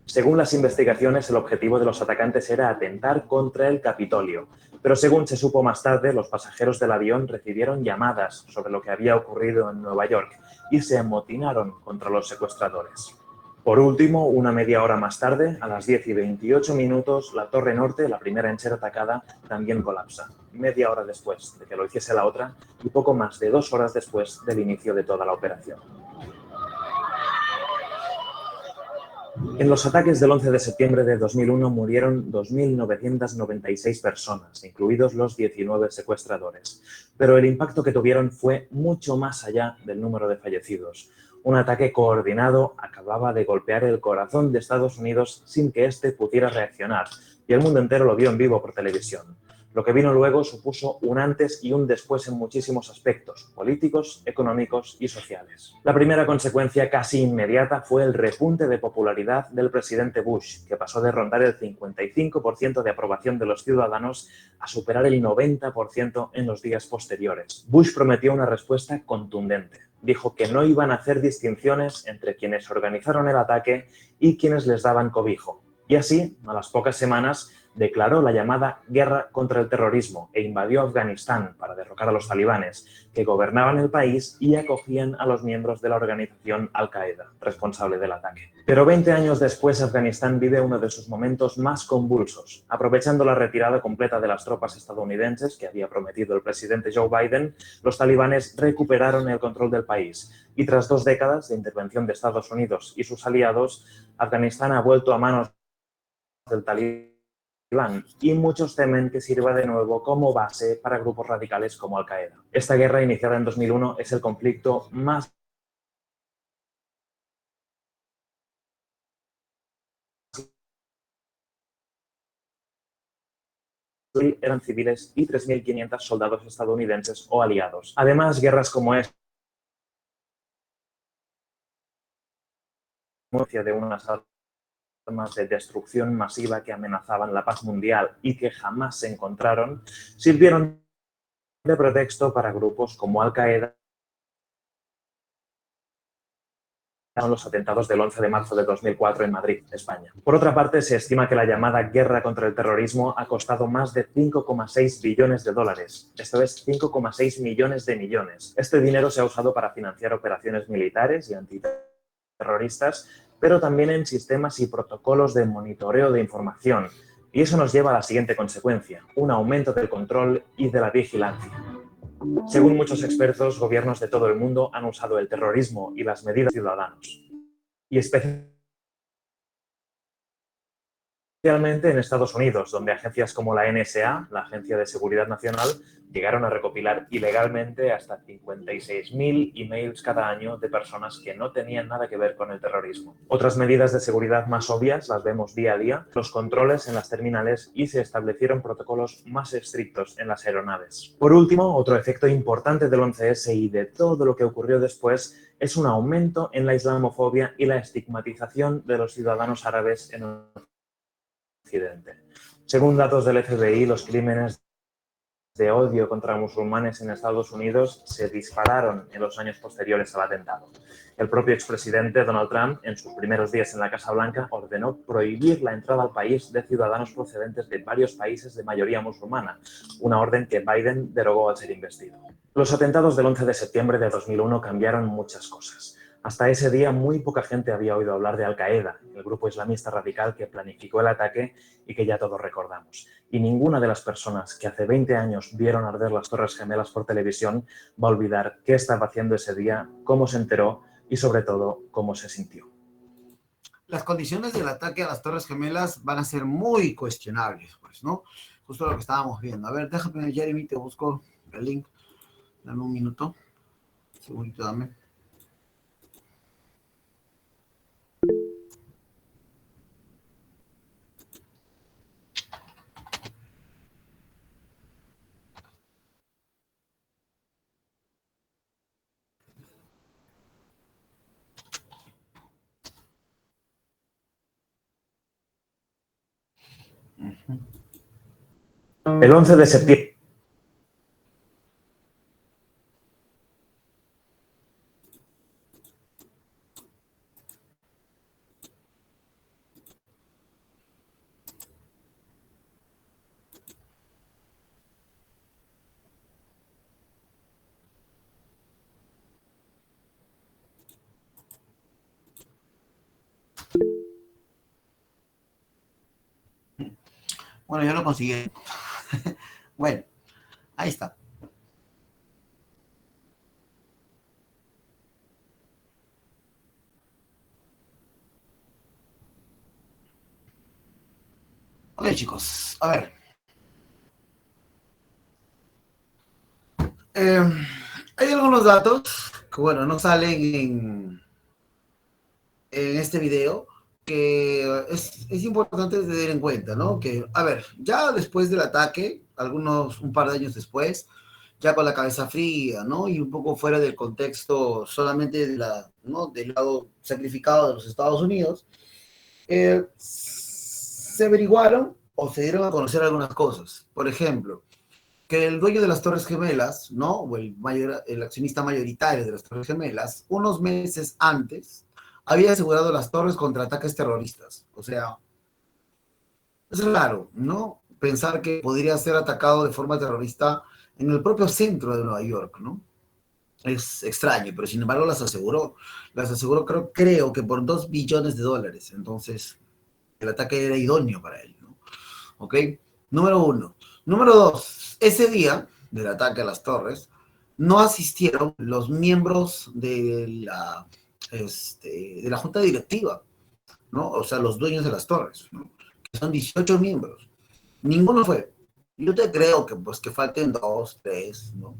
Según las investigaciones, el objetivo de los atacantes era atentar contra el Capitolio, pero según se supo más tarde, los pasajeros del avión recibieron llamadas sobre lo que había ocurrido en Nueva York y se amotinaron contra los secuestradores. Por último, una media hora más tarde, a las 10:28, la Torre Norte, la primera en ser atacada, también colapsa. Media hora después de que lo hiciese la otra y poco más de 2 horas después del inicio de toda la operación. En los ataques del 11 de septiembre de 2001 murieron 2.996 personas, incluidos los 19 secuestradores. Pero el impacto que tuvieron fue mucho más allá del número de fallecidos. Un ataque coordinado acababa de golpear el corazón de Estados Unidos sin que éste pudiera reaccionar, y el mundo entero lo vio en vivo por televisión. Lo que vino luego supuso un antes y un después en muchísimos aspectos, políticos, económicos y sociales. La primera consecuencia casi inmediata fue el repunte de popularidad del presidente Bush, que pasó de rondar el 55% de aprobación de los ciudadanos a superar el 90% en los días posteriores. Bush prometió una respuesta contundente. Dijo que no iban a hacer distinciones entre quienes organizaron el ataque y quienes les daban cobijo. Y así, a las pocas semanas, declaró la llamada guerra contra el terrorismo e invadió Afganistán para derrocar a los talibanes, que gobernaban el país y acogían a los miembros de la organización Al-Qaeda, responsable del ataque. Pero 20 años después, Afganistán vive uno de sus momentos más convulsos. Aprovechando la retirada completa de las tropas estadounidenses que había prometido el presidente Joe Biden, los talibanes recuperaron el control del país y tras 2 décadas de intervención de Estados Unidos y sus aliados, Afganistán ha vuelto a manos del talibán y muchos temen que sirva de nuevo como base para grupos radicales como Al-Qaeda. Esta guerra, iniciada en 2001, es el conflicto más eran civiles y 3.500 soldados estadounidenses o aliados. Además, guerras como esta de unas armas de destrucción masiva que amenazaban la paz mundial y que jamás se encontraron, sirvieron de pretexto para grupos como Al-Qaeda en los atentados del 11 de marzo de 2004 en Madrid, España. Por otra parte, se estima que la llamada guerra contra el terrorismo ha costado más de 5,6 billones de dólares. Esto es 5,6 millones de millones. Este dinero se ha usado para financiar operaciones militares y antiterroristas, pero también en sistemas y protocolos de monitoreo de información. Y eso nos lleva a la siguiente consecuencia, un aumento del control y de la vigilancia. Según muchos expertos, gobiernos de todo el mundo han usado el terrorismo y las medidas ciudadanos, y especialmente en Estados Unidos, donde agencias como la NSA, la Agencia de Seguridad Nacional, llegaron a recopilar ilegalmente hasta 56.000 emails cada año de personas que no tenían nada que ver con el terrorismo. Otras medidas de seguridad más obvias las vemos día a día, los controles en las terminales, y se establecieron protocolos más estrictos en las aeronaves. Por último, otro efecto importante del 11S y de todo lo que ocurrió después es un aumento en la islamofobia y la estigmatización de los ciudadanos árabes en Occidente. Según datos del FBI, los crímenes de odio contra musulmanes en Estados Unidos se dispararon en los años posteriores al atentado. El propio expresidente Donald Trump, en sus primeros días en la Casa Blanca, ordenó prohibir la entrada al país de ciudadanos procedentes de varios países de mayoría musulmana, una orden que Biden derogó al ser investido. Los atentados del 11 de septiembre de 2001 cambiaron muchas cosas. Hasta ese día, muy poca gente había oído hablar de Al-Qaeda, el grupo islamista radical que planificó el ataque y que ya todos recordamos. Y ninguna de las personas que hace 20 años vieron arder las Torres Gemelas por televisión va a olvidar qué estaba haciendo ese día, cómo se enteró y, sobre todo, cómo se sintió. Las condiciones del ataque a las Torres Gemelas van a ser muy cuestionables, pues, ¿no? Justo lo que estábamos viendo. A ver, déjame, Jeremy, te busco el link. Dame un minuto. Un segundito, dame. El 11 de septiembre. Bueno, ya lo conseguí. Bueno, ahí está. Ok, chicos, a ver. Hay algunos datos que, bueno, no salen en este video, que es importante tener en cuenta, ¿no? Que, a ver, ya después del ataque, un par de años después, ya con la cabeza fría, ¿no? Y un poco fuera del contexto solamente ¿no? Del lado sacrificado de los Estados Unidos, se averiguaron o se dieron a conocer algunas cosas. Por ejemplo, que el dueño de las Torres Gemelas, ¿no? O el accionista mayoritario de las Torres Gemelas, unos meses antes, había asegurado las torres contra ataques terroristas. O sea, es raro, ¿no? Pensar que podría ser atacado de forma terrorista en el propio centro de Nueva York, ¿no? Es extraño, pero sin embargo las aseguró. Las aseguró creo que por $2 billones. Entonces, el ataque era idóneo para él, ¿no? ¿Ok? Número uno. Número dos, ese día del ataque a las torres, no asistieron los miembros de la junta directiva, ¿no? O sea, los dueños de las torres, ¿no? Que son 18 miembros. Ninguno fue. Yo te creo que, pues, que falten 2, 3, ¿no?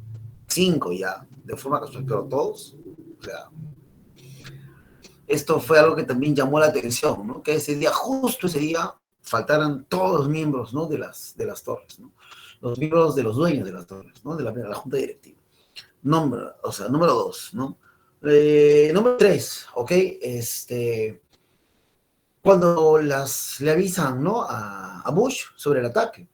5 ya, de forma casual, pero todos, o sea, esto fue algo que también llamó la atención, ¿no? Que ese día, justo ese día, faltaran todos los miembros, ¿no? de las torres, ¿no? Los miembros de los dueños de las torres, ¿no? De la junta directiva. Número 2, ¿no? Número 3, ¿ok? Cuando le avisan, ¿no? A Bush sobre el ataque.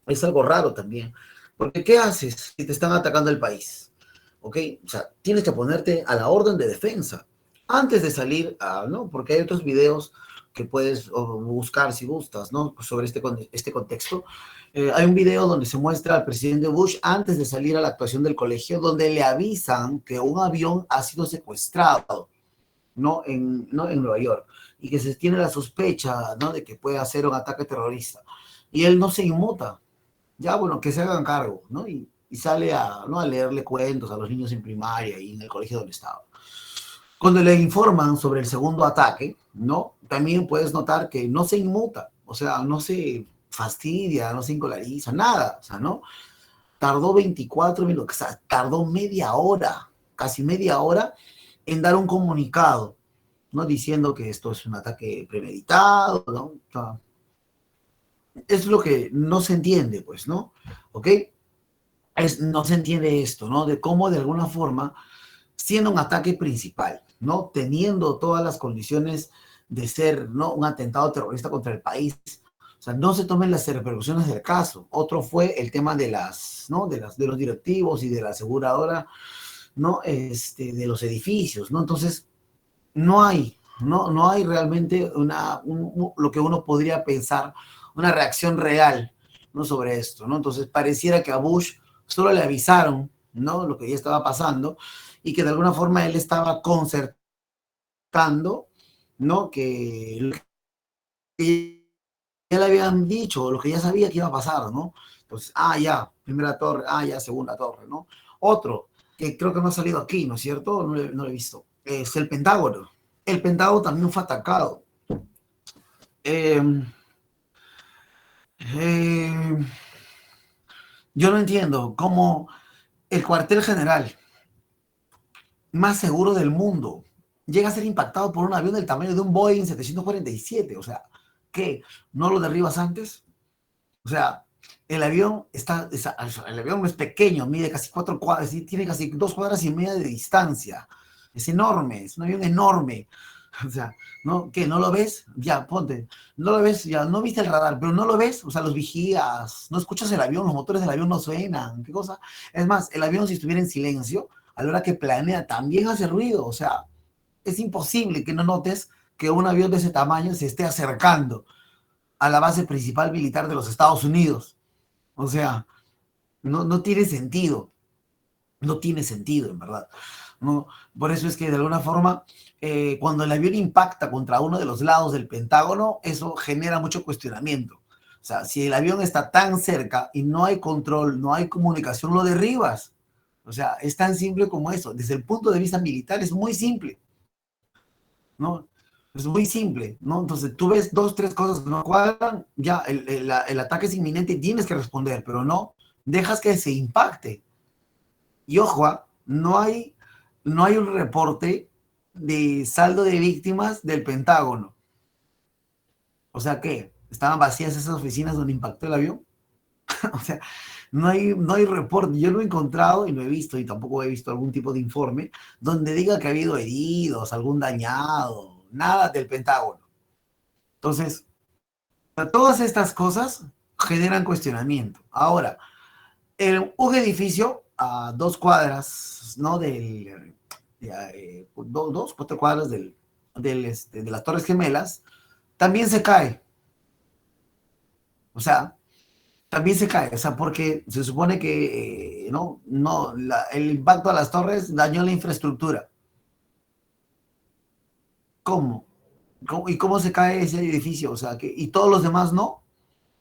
Es algo raro también. Porque ¿qué haces si te están atacando el país? ¿Ok? O sea, tienes que ponerte a la orden de defensa antes de salir, ¿no? Porque hay otros videos que puedes buscar si gustas, ¿no? Sobre este contexto. Hay un video donde se muestra al presidente Bush antes de salir a la actuación del colegio, donde le avisan que un avión ha sido secuestrado, ¿no? En Nueva York, y que se tiene la sospecha, ¿no? De que puede hacer un ataque terrorista. Y él no se inmuta. Ya, bueno, que se hagan cargo, ¿no? Y y sale a, ¿no?, a leerle cuentos a los niños en primaria y en el colegio donde estaba. Cuando le informan sobre el segundo ataque, ¿no?, también puedes notar que no se inmuta, o sea, no se fastidia, no se encolariza, nada, o sea, ¿no? Tardó 24 minutos, o sea, tardó media hora, casi media hora, en dar un comunicado, ¿no?, diciendo que esto es un ataque premeditado, ¿no? O sea, es lo que no se entiende, pues, ¿no? ¿Ok? No se entiende esto, ¿no? De cómo de alguna forma, siendo un ataque principal, ¿no?, teniendo todas las condiciones de ser, ¿no?, un atentado terrorista contra el país, o sea, no se tomen las repercusiones del caso. Otro fue el tema de las, ¿no?, de los directivos y de la aseguradora, ¿no?, de los edificios, ¿no? Entonces, no hay realmente lo que uno podría pensar, una reacción real, ¿no?, sobre esto, ¿no? Entonces, pareciera que a Bush solo le avisaron, ¿no?, lo que ya estaba pasando, y que de alguna forma él estaba concertando, ¿no?, que ya le habían dicho, lo que ya sabía que iba a pasar, ¿no? Entonces, ya, primera torre, ya, segunda torre, ¿no? Otro, que creo que no ha salido aquí, ¿no es cierto? No lo he visto. Es el Pentágono. El Pentágono también fue atacado. Eh, eh, yo no entiendo cómo el cuartel general más seguro del mundo llega a ser impactado por un avión del tamaño de un Boeing 747. O sea, ¿qué? ¿No lo derribas antes? O sea, el avión el avión es pequeño, mide casi 4 cuadras, tiene casi 2 cuadras y media de distancia. Es enorme, es un avión enorme. O sea, ¿no? ¿Qué? ¿No lo ves? Ya, ponte. No lo ves, ya, no viste el radar, pero no lo ves, o sea, los vigías, no escuchas el avión, los motores del avión no suenan, ¿qué cosa? Es más, el avión, si estuviera en silencio, a la hora que planea, también hace ruido. O sea, es imposible que no notes que un avión de ese tamaño se esté acercando a la base principal militar de los Estados Unidos. O sea, no tiene sentido. No tiene sentido, en verdad. No, por eso es que de alguna forma, cuando el avión impacta contra uno de los lados del Pentágono, eso genera mucho cuestionamiento. O sea, si el avión está tan cerca y no hay control, no hay comunicación, lo derribas. O sea, es tan simple como eso. Desde el punto de vista militar es muy simple, ¿no? Es muy simple, ¿no? Entonces tú ves 2, 3 cosas que no cuadran, ya el ataque es inminente y tienes que responder, pero no dejas que se impacte. Y ojo, no hay un reporte de saldo de víctimas del Pentágono. O sea, ¿qué? ¿Estaban vacías esas oficinas donde impactó el avión? O sea, no hay reporte. Yo no he encontrado y no he visto, y tampoco he visto algún tipo de informe donde diga que ha habido heridos, algún dañado, nada del Pentágono. Entonces, todas estas cosas generan cuestionamiento. Ahora, un edificio a 2 cuadras, ¿no? Dos, 4 cuadras de las Torres Gemelas, también se cae. O sea, también se cae. O sea, porque se supone que el impacto a las torres dañó la infraestructura. ¿Cómo? ¿Y cómo se cae ese edificio? O sea, y todos los demás no.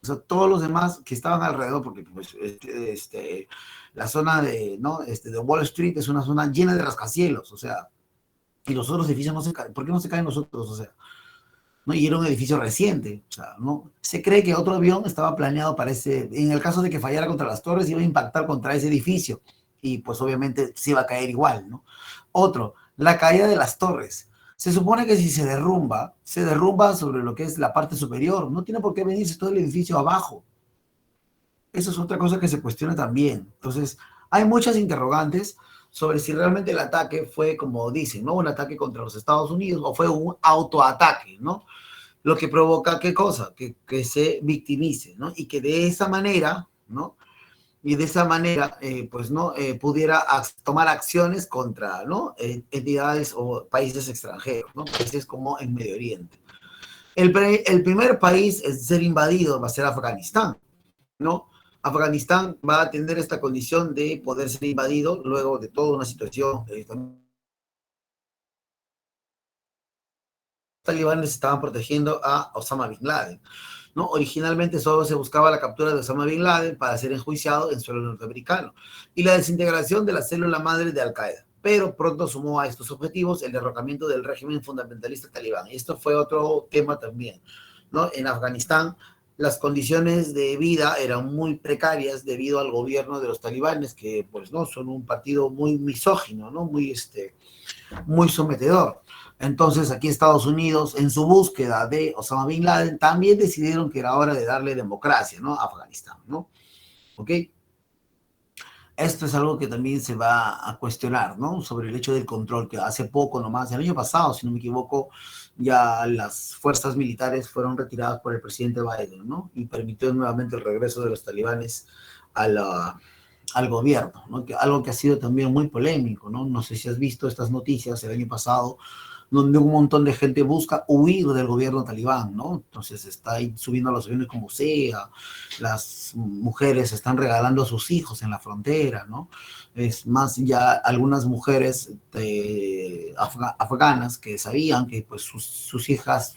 O sea, todos los demás que estaban alrededor, porque pues, la zona de Wall Street es una zona llena de rascacielos, o sea, y los otros edificios no se caen. ¿Por qué no se caen los otros? O sea, ¿no? Y era un edificio reciente, o sea, ¿no? Se cree que otro avión estaba planeado para en el caso de que fallara contra las torres, iba a impactar contra ese edificio, y pues obviamente se iba a caer igual, ¿no? Otro, la caída de las torres. Se supone que si se derrumba sobre lo que es la parte superior, no tiene por qué venirse todo el edificio abajo. Eso es otra cosa que se cuestiona también. Entonces, hay muchas interrogantes sobre si realmente el ataque fue, como dicen, ¿no?, un ataque contra los Estados Unidos o fue un autoataque, ¿no? Lo que provoca, ¿qué cosa? Que se victimice, ¿no? Y que de esa manera, ¿no? Y de esa manera, pues, ¿no? Pudiera tomar acciones contra, ¿no?, entidades o países extranjeros, ¿no? Países como en Medio Oriente. El primer país en ser invadido va a ser Afganistán, ¿no? Afganistán va a tener esta condición de poder ser invadido luego de toda una situación. Los talibanes estaban protegiendo a Osama Bin Laden. ¿no? Originalmente solo se buscaba la captura de Osama Bin Laden para ser enjuiciado en suelo norteamericano y la desintegración de la célula madre de Al-Qaeda, pero pronto sumó a estos objetivos el derrocamiento del régimen fundamentalista talibán. Y esto fue otro tema también, ¿no? En Afganistán las condiciones de vida eran muy precarias debido al gobierno de los talibanes, que pues no son un partido muy misógino, ¿no? Muy sometedor. Entonces aquí Estados Unidos, en su búsqueda de Osama Bin Laden, también decidieron que era hora de darle democracia, ¿no? A Afganistán, ¿no? ¿Ok? Esto es algo que también se va a cuestionar, ¿no? Sobre el hecho del control, que hace poco nomás, el año pasado, si no me equivoco, ya las fuerzas militares fueron retiradas por el presidente Biden, ¿no? Y permitió nuevamente el regreso de los talibanes al gobierno, ¿no? Algo que ha sido también muy polémico, ¿no? No sé si has visto estas noticias el año pasado, donde un montón de gente busca huir del gobierno talibán, ¿no? Entonces está ahí subiendo a los aviones como sea, las mujeres están regalando a sus hijos en la frontera, ¿no? Es más, ya algunas mujeres afganas que sabían que pues sus hijas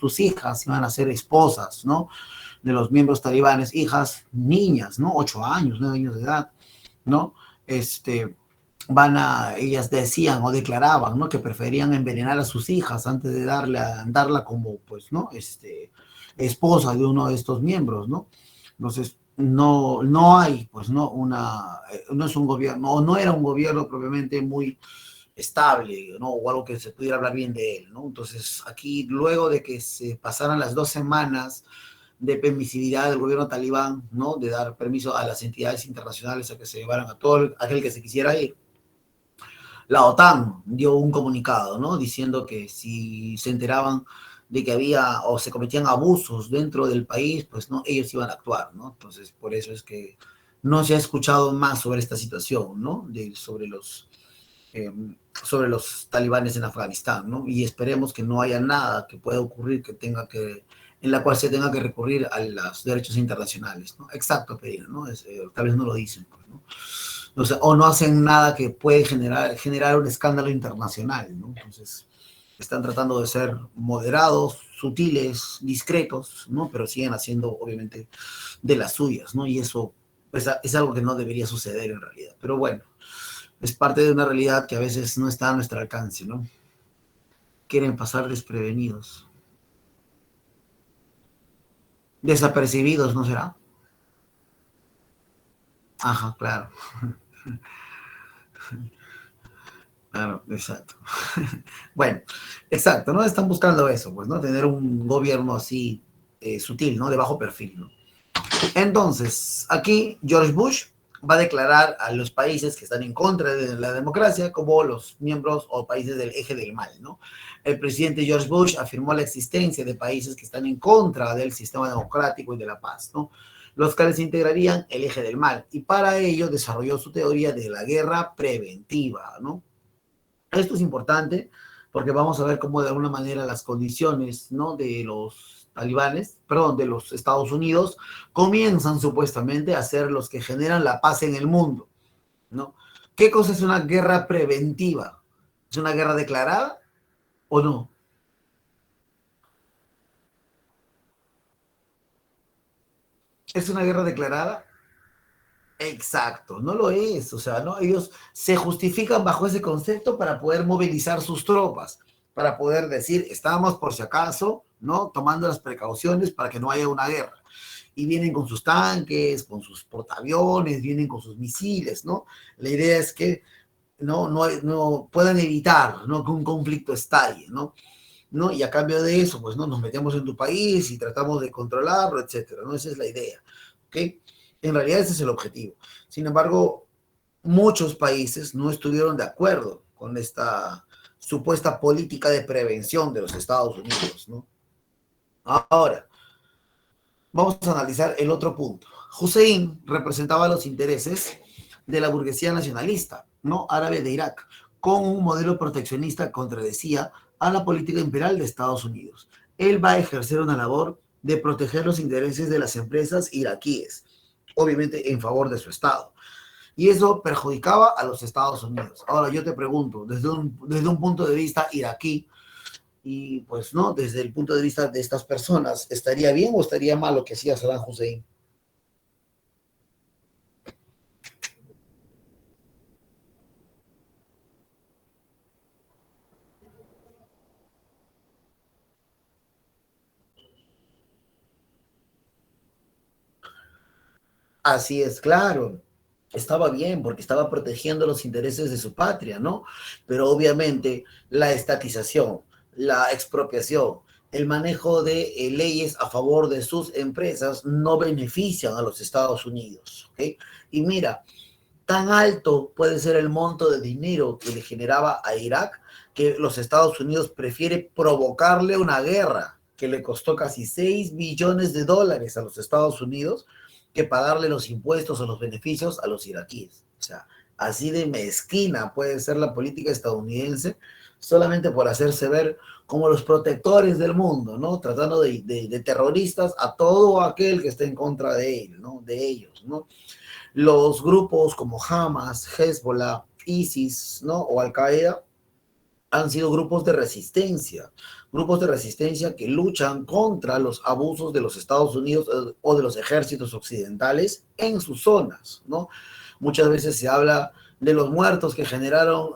iban a ser esposas, ¿no? De los miembros talibanes, hijas, niñas, ¿no? 8 años, 9 años de edad, ¿no? Ellas decían o declaraban, ¿no? Que preferían envenenar a sus hijas antes de darla como, pues, ¿no? Esposa de uno de estos miembros, ¿no? Entonces, no hay, pues, ¿no? No es un gobierno, o no era un gobierno propiamente muy estable, ¿no? O algo que se pudiera hablar bien de él, ¿no? Entonces, aquí, luego de que se pasaran las 2 semanas de permisividad del gobierno talibán, ¿no? De dar permiso a las entidades internacionales a que se llevaran a todo aquel que se quisiera ir, la OTAN dio un comunicado, ¿no? Diciendo que si se enteraban de que había o se cometían abusos dentro del país, pues no, ellos iban a actuar, ¿no? Entonces, por eso es que no se ha escuchado más sobre esta situación, ¿no? Sobre los talibanes en Afganistán, ¿no? Y esperemos que no haya nada que pueda ocurrir en la cual se tenga que recurrir a los derechos internacionales, ¿no? Exacto, Pedro, ¿no? Tal vez no lo dicen, pues, ¿no? O no hacen nada que puede generar un escándalo internacional, ¿no? Entonces, están tratando de ser moderados, sutiles, discretos, ¿no? Pero siguen haciendo, obviamente, de las suyas, ¿no? Y eso es algo que no debería suceder en realidad. Pero bueno, es parte de una realidad que a veces no está a nuestro alcance, ¿no? Quieren pasar desprevenidos. Desapercibidos, ¿no será? Ajá, claro. Claro, exacto. Bueno, exacto, ¿no? Están buscando eso, pues, ¿no? Tener un gobierno así sutil, ¿no? De bajo perfil, ¿no? Entonces, aquí George Bush va a declarar a los países que están en contra de la democracia como los miembros o países del eje del mal, ¿no? El presidente George Bush afirmó la existencia de países que están en contra del sistema democrático y de la paz, ¿no? Los cuales integrarían el eje del mal, y para ello desarrolló su teoría de la guerra preventiva, ¿no? Esto es importante porque vamos a ver cómo de alguna manera las condiciones, ¿no? De los talibanes, perdón, de los Estados Unidos, comienzan supuestamente a ser los que generan la paz en el mundo, ¿no? ¿Qué cosa es una guerra preventiva? ¿Es una guerra declarada o no? ¿Es una guerra declarada? Exacto, no lo es, o sea, ¿no? Ellos se justifican bajo ese concepto para poder movilizar sus tropas, para poder decir, estamos por si acaso, ¿no? Tomando las precauciones para que no haya una guerra. Y vienen con sus tanques, con sus portaaviones, vienen con sus misiles, ¿no? La idea es que no puedan evitar, ¿no? Que un conflicto estalle, ¿no? ¿No? Y a cambio de eso, pues, ¿no? Nos metemos en tu país y tratamos de controlarlo, etcétera, ¿no? Esa es la idea, ¿ok? En realidad ese es el objetivo. Sin embargo, muchos países no estuvieron de acuerdo con esta supuesta política de prevención de los Estados Unidos, ¿no? Ahora, vamos a analizar el otro punto. Hussein representaba los intereses de la burguesía nacionalista, ¿no? Árabe de Irak, con un modelo proteccionista contradecía a la política imperial de Estados Unidos. Él va a ejercer una labor de proteger los intereses de las empresas iraquíes, obviamente en favor de su Estado. Y eso perjudicaba a los Estados Unidos. Ahora yo te pregunto, desde un punto de vista iraquí, Y pues no, desde el punto de vista de estas personas, ¿estaría bien o estaría mal lo que hacía Saddam Hussein? Así es, claro. Estaba bien porque estaba protegiendo los intereses de su patria, ¿no? Pero obviamente la estatización, la expropiación, el manejo de leyes a favor de sus empresas no benefician a los Estados Unidos, ¿ok? Y mira, tan alto puede ser el monto de dinero que le generaba a Irak que los Estados Unidos prefiere provocarle una guerra que le costó casi 6 billones de dólares a los Estados Unidos que pagarle los impuestos o los beneficios a los iraquíes. O sea, así de mezquina puede ser la política estadounidense solamente por hacerse ver como los protectores del mundo, ¿no? Tratando de terroristas a todo aquel que esté en contra de él, ¿no? De ellos, ¿no? Los grupos como Hamas, Hezbollah, ISIS, ¿no? O Al-Qaeda han sido grupos de resistencia que luchan contra los abusos de los Estados Unidos o de los ejércitos occidentales en sus zonas, ¿no? Muchas veces se habla de los muertos que generaron,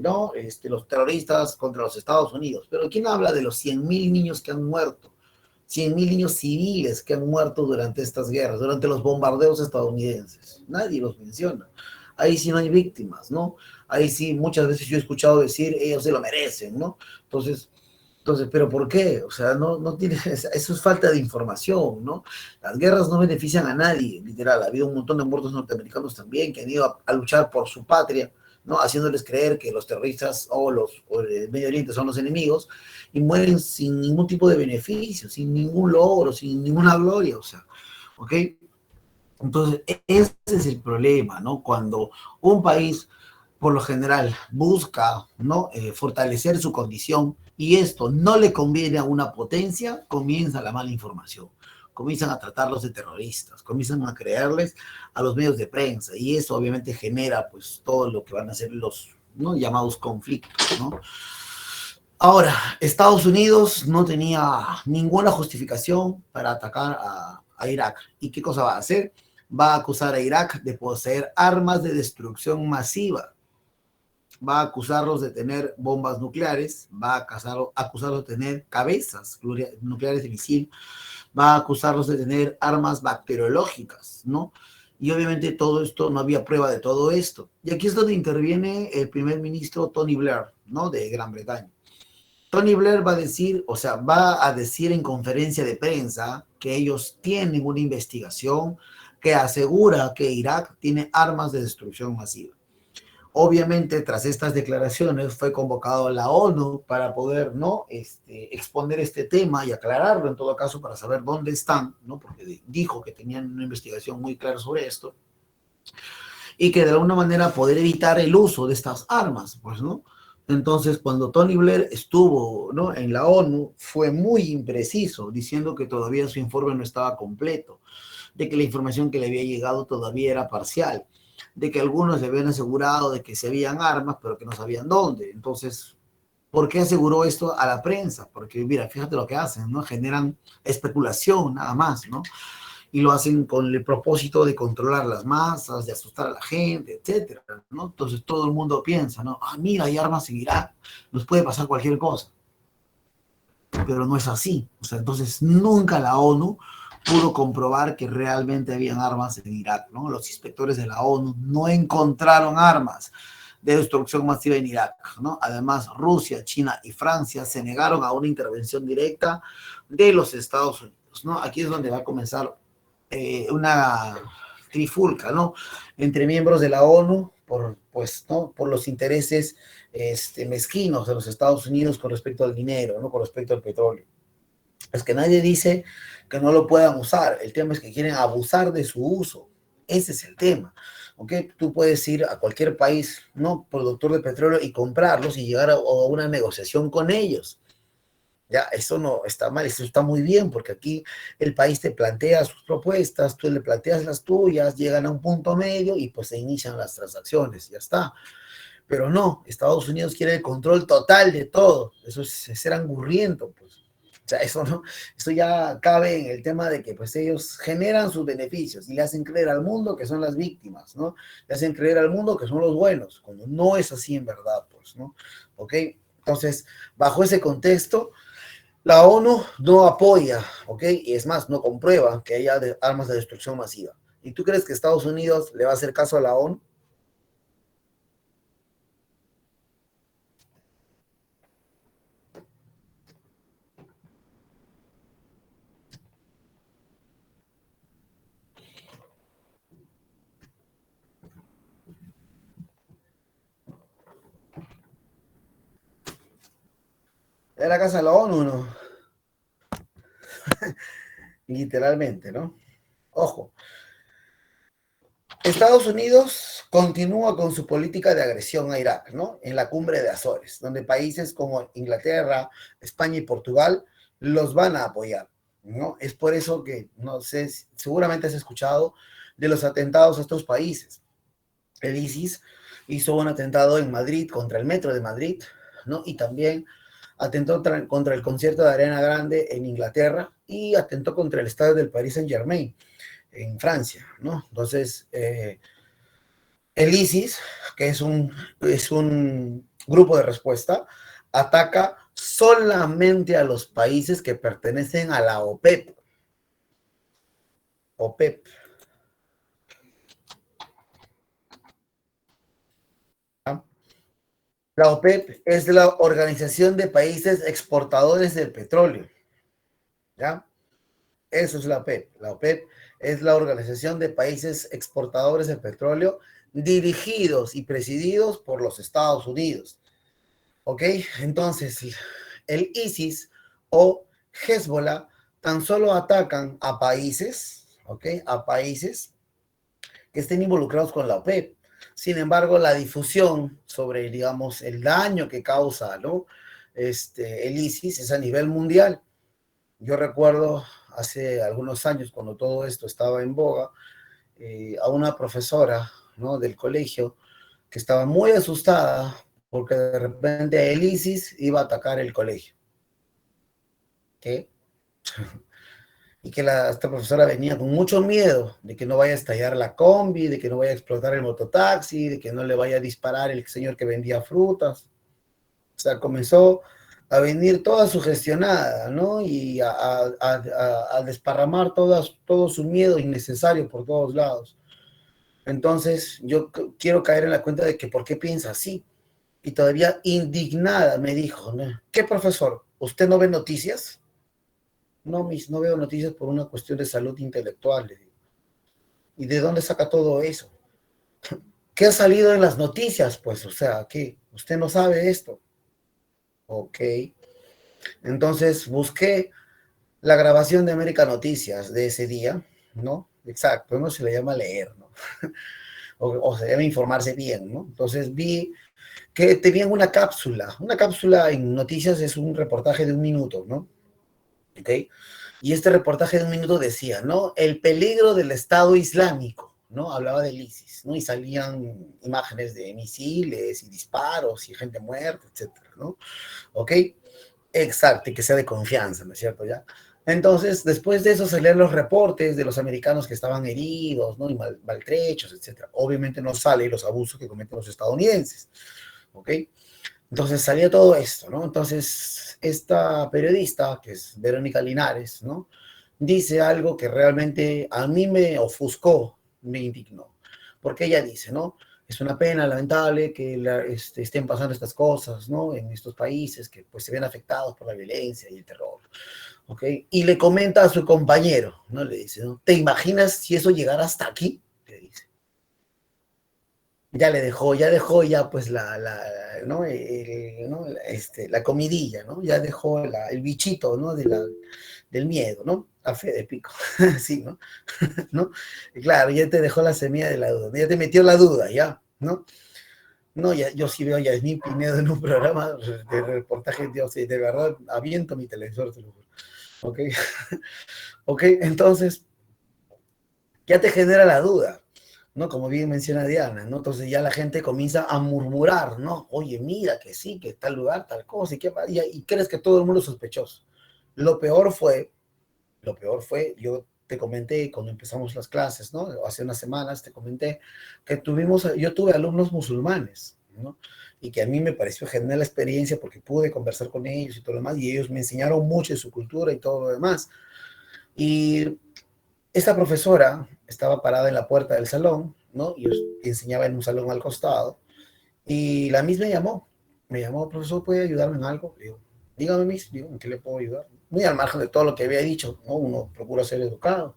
¿no? Los terroristas contra los Estados Unidos, pero ¿quién habla de los 100.000 niños que han muerto? 100.000 niños civiles que han muerto durante estas guerras, durante los bombardeos estadounidenses. Nadie los menciona. Ahí sí no hay víctimas, ¿no? Ahí sí muchas veces yo he escuchado decir, ellos se lo merecen, ¿no? Entonces, ¿pero por qué? O sea, no tiene, eso es falta de información, ¿no? Las guerras no benefician a nadie, literal. Ha habido un montón de muertos norteamericanos también que han ido a luchar por su patria, ¿no? Haciéndoles creer que los terroristas o el Medio Oriente son los enemigos y mueren sin ningún tipo de beneficio, sin ningún logro, sin ninguna gloria, o sea, ¿ok? Entonces, ese es el problema, ¿no? Cuando un país, por lo general, busca, ¿no? Fortalecer su condición y esto no le conviene a una potencia, comienza la mala información. Comienzan a tratarlos de terroristas, comienzan a creerles a los medios de prensa y eso obviamente genera pues todo lo que van a ser los, ¿no? Llamados conflictos, ¿no? Ahora, Estados Unidos no tenía ninguna justificación para atacar a Irak. ¿Y qué cosa va a hacer? Va a acusar a Irak de poseer armas de destrucción masiva. Va a acusarlos de tener bombas nucleares, va a acusarlos de tener cabezas nucleares de misil, va a acusarlos de tener armas bacteriológicas, ¿no? Y obviamente todo esto, no había prueba de todo esto. Y aquí es donde interviene el primer ministro Tony Blair, ¿no? De Gran Bretaña. Tony Blair va a decir, o sea, va a decir en conferencia de prensa que ellos tienen una investigación que asegura que Irak tiene armas de destrucción masiva. Obviamente, tras estas declaraciones, fue convocado a la ONU para poder, ¿no? Exponer este tema y aclararlo en todo caso para saber dónde están, ¿no? Porque dijo que tenían una investigación muy clara sobre esto y que de alguna manera poder evitar el uso de estas armas, pues, ¿no? Entonces, cuando Tony Blair estuvo, ¿no? En la ONU, fue muy impreciso, diciendo que todavía su informe no estaba completo, de que la información que le había llegado todavía era parcial, de que algunos le habían asegurado de que se habían armas, pero que no sabían dónde. Entonces, ¿por qué aseguró esto a la prensa? Porque, mira, fíjate lo que hacen, ¿no? Generan especulación nada más, ¿no? Y lo hacen con el propósito de controlar las masas, de asustar a la gente, etcétera, ¿no? Entonces todo el mundo piensa, ¿no? Ah, mira, hay armas en Irak, nos puede pasar cualquier cosa. Pero no es así. O sea, entonces nunca la ONU pudo comprobar que realmente habían armas en Irak, ¿no? Los inspectores de la ONU no encontraron armas de destrucción masiva en Irak, ¿no? Además, Rusia, China y Francia se negaron a una intervención directa de los Estados Unidos, ¿no? Aquí es donde va a comenzar una trifulca, ¿no? Entre miembros de la ONU pues, ¿no? Por los intereses mezquinos de los Estados Unidos con respecto al dinero, ¿no? Con respecto al petróleo. Es que nadie dice que no lo puedan usar. El tema es que quieren abusar de su uso. Ese es el tema. ¿Ok? Tú puedes ir a cualquier país, ¿no? Productor de petróleo y comprarlos y llegar a una negociación con ellos. Ya, eso no está mal, eso está muy bien, porque aquí el país te plantea sus propuestas, tú le planteas las tuyas, llegan a un punto medio y pues se inician las transacciones, ya está. Pero no, Estados Unidos quiere el control total de todo. Eso es ser angurriento, pues. O sea, eso no, eso ya cabe en el tema de que pues ellos generan sus beneficios y le hacen creer al mundo que son las víctimas, ¿no? Le hacen creer al mundo que son los buenos, cuando no es así en verdad, pues, ¿no? ¿Ok? Entonces, bajo ese contexto, la ONU no apoya, ¿ok? Y es más, no comprueba que haya armas de destrucción masiva. ¿Y tú crees que Estados Unidos le va a hacer caso a la ONU? ¿Le hará caso a la ONU, no? Literalmente, ¿no? Ojo. Estados Unidos continúa con su política de agresión a Irak, ¿no? En la cumbre de Azores, donde países como Inglaterra, España y Portugal los van a apoyar, ¿no? Es por eso que, no sé, seguramente has escuchado de los atentados a estos países. El ISIS hizo un atentado en Madrid contra el metro de Madrid, ¿no? Y también atentó contra el concierto de Ariana Grande en Inglaterra y atentó contra el estadio del Paris Saint-Germain en Francia, ¿no? Entonces, el ISIS, que es un grupo de respuesta, ataca solamente a los países que pertenecen a la OPEP. OPEP. ¿Ah? La OPEP es la Organización de Países Exportadores del Petróleo. ¿Ya? Eso es la OPEP. La OPEP es la Organización de Países Exportadores de Petróleo, dirigidos y presididos por los Estados Unidos. ¿Ok? Entonces, el ISIS o Hezbollah tan solo atacan a países, ¿ok? A países que estén involucrados con la OPEP. Sin embargo, la difusión sobre, digamos, el daño que causa, ¿no? El ISIS es a nivel mundial. Yo recuerdo hace algunos años, cuando todo esto estaba en boga, a una profesora, ¿no? Del colegio que estaba muy asustada porque de repente el ISIS iba a atacar el colegio. ¿Qué? Y que esta profesora venía con mucho miedo de que no vaya a estallar la combi, de que no vaya a explotar el mototaxi, de que no le vaya a disparar el señor que vendía frutas. O sea, comenzó a venir toda sugestionada, ¿no? Y a desparramar todo su miedo innecesario por todos lados. Entonces, yo quiero caer en la cuenta de que ¿por qué piensa así? Y todavía indignada me dijo, ¿no? ¿Qué profesor? ¿Usted no ve noticias? No, no veo noticias por una cuestión de salud intelectual. Le digo. ¿Y de dónde saca todo eso? ¿Qué ha salido en las noticias? Pues, o sea, ¿qué? ¿Usted no sabe esto? Ok. Entonces busqué la grabación de América Noticias de ese día, ¿no? Exacto, no se le llama leer, ¿no? o se llama informarse bien, ¿no? Entonces vi que tenían una cápsula. Una cápsula en noticias es un reportaje de 1 minuto, ¿no? ¿Ok? Y este reportaje de 1 minuto decía, ¿no? El peligro del Estado Islámico, ¿no? Hablaba del ISIS, ¿no? Y salían imágenes de misiles y disparos y gente muerta, etcétera, ¿no? ¿Ok? Exacto, y que sea de confianza, ¿no es cierto? ¿Ya? Entonces, después de eso salían los reportes de los americanos que estaban heridos, ¿no? Y maltrechos, etcétera. Obviamente no salen los abusos que cometen los estadounidenses, ¿ok? Entonces salía todo esto, ¿no? Entonces, esta periodista, que es Verónica Linares, ¿no? Dice algo que realmente a mí me ofuscó, me indignó. Porque ella dice, ¿no? Es una pena lamentable que estén pasando estas cosas, ¿no? En estos países que pues se ven afectados por la violencia y el terror, ¿ok? Y le comenta a su compañero, ¿no? Le dice, ¿no? ¿Te imaginas si eso llegara hasta aquí? Le dice. Ya dejó ya pues ¿no? ¿no? La comidilla, ¿no? Ya dejó el bichito, ¿no? Del miedo, ¿no? A fe de pico, sí, ¿no? ¿No? Y claro, ya te dejó la semilla de la duda, ya te metió la duda, ya, ¿no? No, ya, yo sí veo a Yasmín Pinedo en un programa de reportaje, Dios, de verdad, aviento mi televisor, te lo juro. ¿Ok? ¿Ok? Entonces, ya te genera la duda. ¿no? Como bien menciona Diana, ¿no? Entonces ya la gente comienza a murmurar, ¿no? Oye, mira que sí, que tal lugar, tal cosa, y crees que todo el mundo es sospechoso. Lo peor fue, yo te comenté cuando empezamos las clases, ¿no? Hace unas semanas te comenté que yo tuve alumnos musulmanes, ¿no? Y que a mí me pareció genial la experiencia porque pude conversar con ellos y todo lo demás, y ellos me enseñaron mucho de su cultura y todo lo demás. Y esta profesora estaba parada en la puerta del salón, ¿no? Y yo enseñaba en un salón al costado, y la misma me llamó, profesor, ¿puede ayudarme en algo? Le digo, dígame, Miss, digo, ¿en qué le puedo ayudar? Muy al margen de todo lo que había dicho, ¿no? Uno procura ser educado.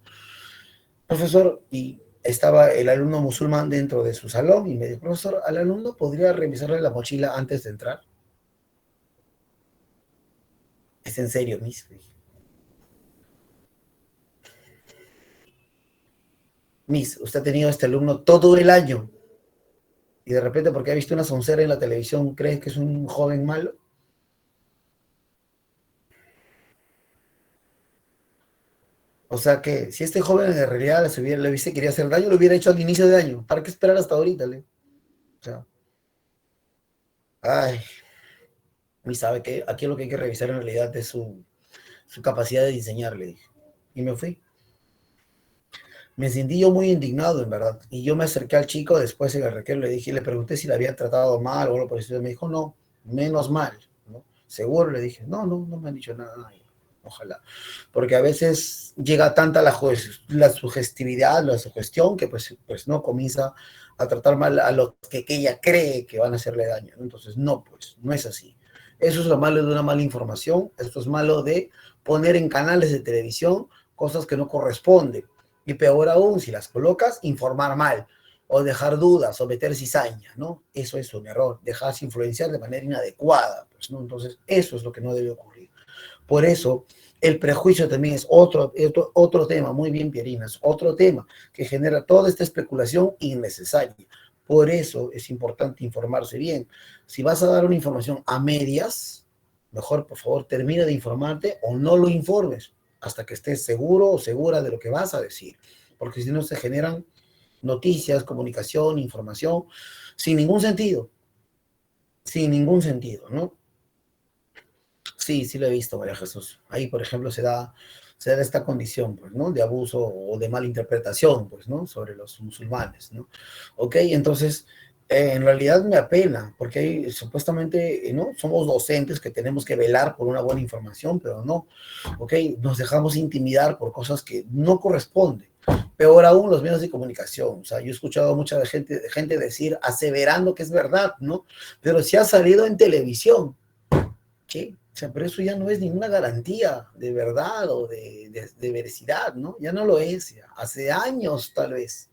Profesor, y estaba el alumno musulmán dentro de su salón, y me dijo, profesor, ¿al alumno podría revisarle la mochila antes de entrar? ¿Es en serio, Miss? Miss, usted ha tenido a este alumno todo el año, y de repente porque ha visto una soncera en la televisión, ¿cree que es un joven malo? O sea que si este joven en realidad le hubiese querido hacer daño, lo hubiera hecho al inicio de año. ¿Para qué esperar hasta ahorita? O sea, ay, y sabe que aquí lo que hay que revisar en realidad es su capacidad de diseñar, le dije. Y me fui. Me sentí yo muy indignado, en verdad. Y yo me acerqué al chico después en el recreo, le pregunté si le había tratado mal o algo por eso. Me dijo, no, menos mal, ¿no? Seguro, le dije, no me han dicho nada. Ojalá. Porque a veces llega tanta la sugestividad, la sugestión, que pues no comienza a tratar mal a los que ella cree que van a hacerle daño, ¿no? Entonces, no, pues, no es así. Eso es lo malo de una mala información, esto es malo de poner en canales de televisión cosas que no corresponden. Y peor aún, si las colocas, informar mal, o dejar dudas, o meter cizaña, ¿no? Eso es un error, dejarse influenciar de manera inadecuada, pues, ¿no? Entonces, eso es lo que no debe ocurrir. Por eso, el prejuicio también es otro tema, muy bien, Pierina, es otro tema que genera toda esta especulación innecesaria. Por eso es importante informarse bien. Si vas a dar una información a medias, mejor, por favor, termina de informarte o no lo informes hasta que estés seguro o segura de lo que vas a decir. Porque si no, se generan noticias, comunicación, información, sin ningún sentido. Sin ningún sentido, ¿no? Sí lo he visto, María Jesús. Ahí, por ejemplo, se da esta condición, pues, ¿no? De abuso o de mala interpretación, pues, ¿no? Sobre los musulmanes, ¿no? Ok, entonces, en realidad me apena, porque hay, supuestamente, ¿no? Somos docentes que tenemos que velar por una buena información, pero no, ok, nos dejamos intimidar por cosas que no corresponden. Peor aún los medios de comunicación. O sea, yo he escuchado a mucha gente decir, aseverando que es verdad, ¿no? Pero si ha salido en televisión, ¿qué? O sea, pero eso ya no es ninguna garantía de verdad o de veracidad, ¿no? Ya no lo es, ya. Hace años tal vez.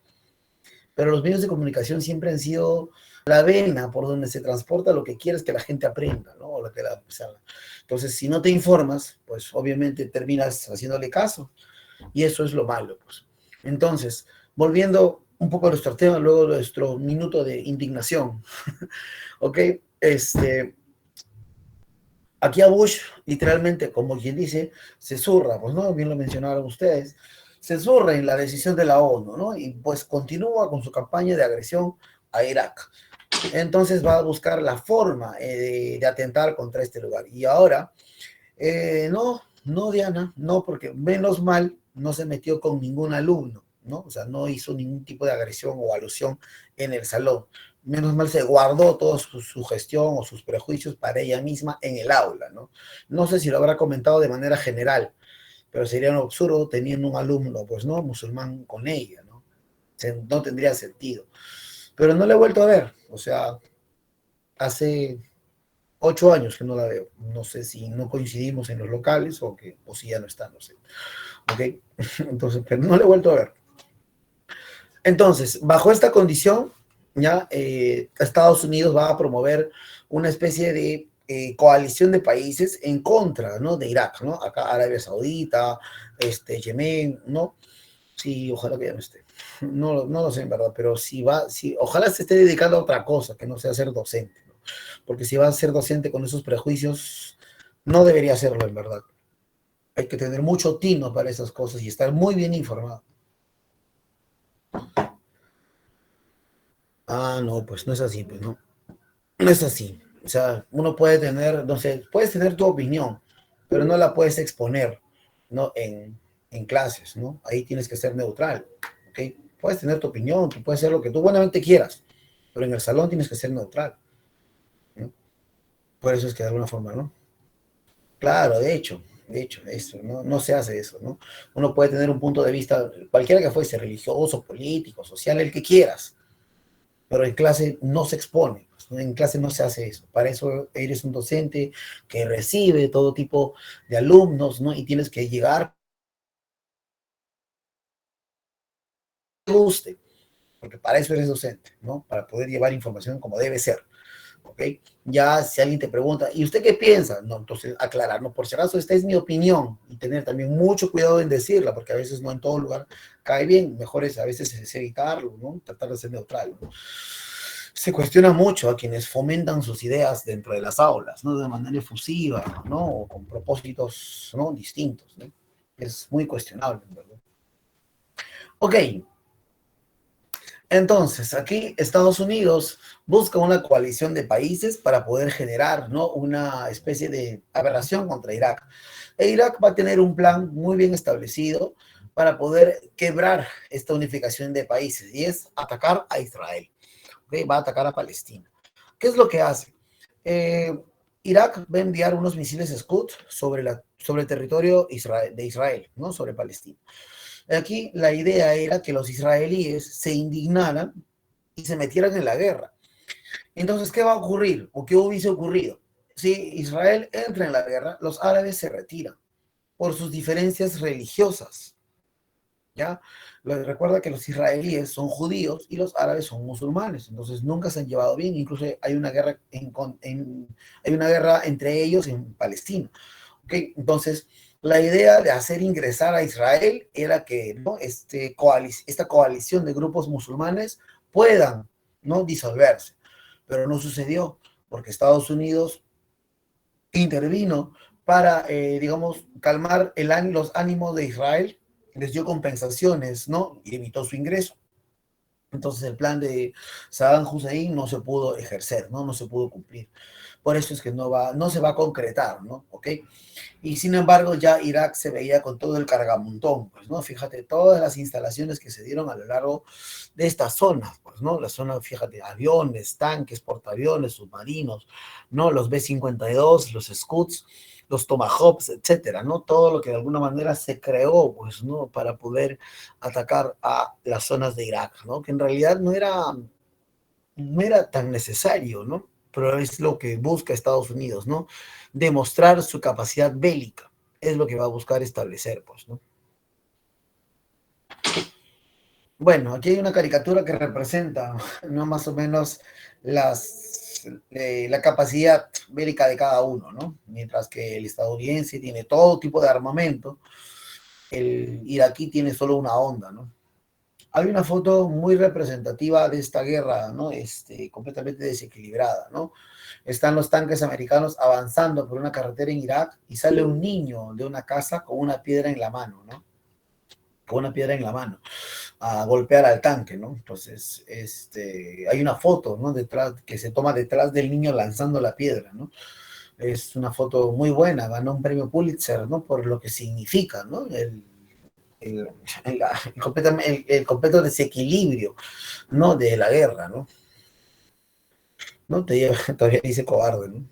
Pero los medios de comunicación siempre han sido la vena por donde se transporta lo que quieres que la gente aprenda, ¿no? O sea, entonces, si no te informas, pues obviamente terminas haciéndole caso. Y eso es lo malo, pues. Entonces, volviendo un poco a nuestro tema, luego de nuestro minuto de indignación, ¿ok? Aquí a Bush, literalmente, como quien dice, se zurra, pues, ¿no? Bien lo mencionaron ustedes, se zurra en la decisión de la ONU, ¿no? Y pues continúa con su campaña de agresión a Irak. Entonces va a buscar la forma de atentar contra este lugar. Y ahora, no, Diana, no, porque menos mal no se metió con ningún alumno, ¿no? O sea, no hizo ningún tipo de agresión o alusión en el salón. Menos mal se guardó toda su gestión o sus prejuicios para ella misma en el aula, ¿no? No sé si lo habrá comentado de manera general, pero sería un absurdo teniendo un alumno, pues, ¿no? Musulmán con ella, ¿no? No tendría sentido. Pero no la he vuelto a ver, o sea, hace 8 años que no la veo. No sé si no coincidimos en los locales o si ya no está, no sé. ¿Ok? Entonces, pero no la he vuelto a ver. Entonces, bajo esta condición, ya Estados Unidos va a promover una especie de coalición de países en contra, ¿no? De Irak, ¿no? Acá Arabia Saudita, Yemen, ¿no? Sí, ojalá que ya no esté. No lo sé en verdad, pero ojalá se esté dedicando a otra cosa, que no sea ser docente, ¿no? Porque si va a ser docente con esos prejuicios, no debería hacerlo en verdad. Hay que tener mucho tino para esas cosas y estar muy bien informado. Ah, no, pues no es así, pues no. No es así. O sea, uno puede tener, no sé, puedes tener tu opinión, pero no la puedes exponer, ¿no? En clases, ¿no? Ahí tienes que ser neutral, ¿ok? Puedes tener tu opinión, tú puedes hacer lo que tú buenamente quieras, pero en el salón tienes que ser neutral, ¿no? Por eso es que de alguna forma, ¿no? Claro, de hecho, eso, ¿no? No se hace eso, ¿no? Uno puede tener un punto de vista, cualquiera que fuese, religioso, político, social, el que quieras, pero en clase no se expone, pues, ¿no? En clase no se hace eso. Para eso eres un docente que recibe todo tipo de alumnos, ¿no? Y tienes que llegar que guste, porque para eso eres docente, ¿no? Para poder llevar información como debe ser, ¿ok? Ya si alguien te pregunta, ¿y usted qué piensa? No, entonces aclarar, no, por si acaso esta es mi opinión, y tener también mucho cuidado en decirla, porque a veces no en todo lugar cae bien, mejor es a veces es evitarlo, ¿no? Tratar de ser neutral, ¿no? Se cuestiona mucho a quienes fomentan sus ideas dentro de las aulas, ¿no? De manera efusiva, ¿no? O con propósitos, ¿no? Distintos, ¿no? Es muy cuestionable, ¿verdad? Ok, entonces, aquí Estados Unidos busca una coalición de países para poder generar, ¿no? Una especie de aberración contra Irak. E Irak va a tener un plan muy bien establecido para poder quebrar esta unificación de países y es atacar a Israel, ¿ok? Va a atacar a Palestina. ¿Qué es lo que hace? Eh, Irak va a enviar unos misiles Scud sobre el territorio de Israel, ¿no? Sobre Palestina. Aquí la idea era que los israelíes se indignaran y se metieran en la guerra. Entonces, ¿qué va a ocurrir? ¿O qué hubiese ocurrido? Si Israel entra en la guerra, los árabes se retiran por sus diferencias religiosas, ¿ya? Recuerda que los israelíes son judíos y los árabes son musulmanes, entonces nunca se han llevado bien, incluso hay una guerra, hay una guerra entre ellos en Palestina. ¿Okay? Entonces, la idea de hacer ingresar a Israel era que, ¿no? Esta coalición de grupos musulmanes puedan, ¿no? Disolverse, pero no sucedió porque Estados Unidos intervino para, digamos, calmar los ánimos de Israel, les dio compensaciones, ¿no? Y evitó su ingreso. Entonces el plan de Saddam Hussein no se pudo ejercer, ¿no? No se pudo cumplir. Por eso es que no se va a concretar, ¿no? ¿Ok? Y sin embargo, ya Irak se veía con todo el cargamontón, pues, ¿no? Fíjate, todas las instalaciones que se dieron a lo largo de estas zonas, pues, ¿no? La zona, fíjate, aviones, tanques, portaaviones, submarinos, ¿no? Los B-52, los Scuds, los Tomahawks, etcétera, ¿no? Todo lo que de alguna manera se creó, pues, ¿no? Para poder atacar a las zonas de Irak, ¿no? Que en realidad no era tan necesario, ¿no? Pero es lo que busca Estados Unidos, ¿no? Demostrar su capacidad bélica. Es lo que va a buscar establecer, pues, ¿no? Bueno, aquí hay una caricatura que representa, ¿no? Más o menos la capacidad bélica de cada uno, ¿no? Mientras que el estadounidense tiene todo tipo de armamento, el iraquí tiene solo una onda, ¿no? Hay una foto muy representativa de esta guerra, ¿no? Completamente desequilibrada, ¿no? Están los tanques americanos avanzando por una carretera en Irak y sale un niño de una casa con una piedra en la mano, ¿no? Con una piedra en la mano, a golpear al tanque, ¿no? Entonces, hay una foto, ¿no? Detrás, que se toma detrás del niño lanzando la piedra, ¿no? Es una foto muy buena, ganó un premio Pulitzer, ¿no? Por lo que significa, ¿no? El, el completo desequilibrio, ¿no? De la guerra, ¿no? ¿No? Todavía dice cobarde, ¿no?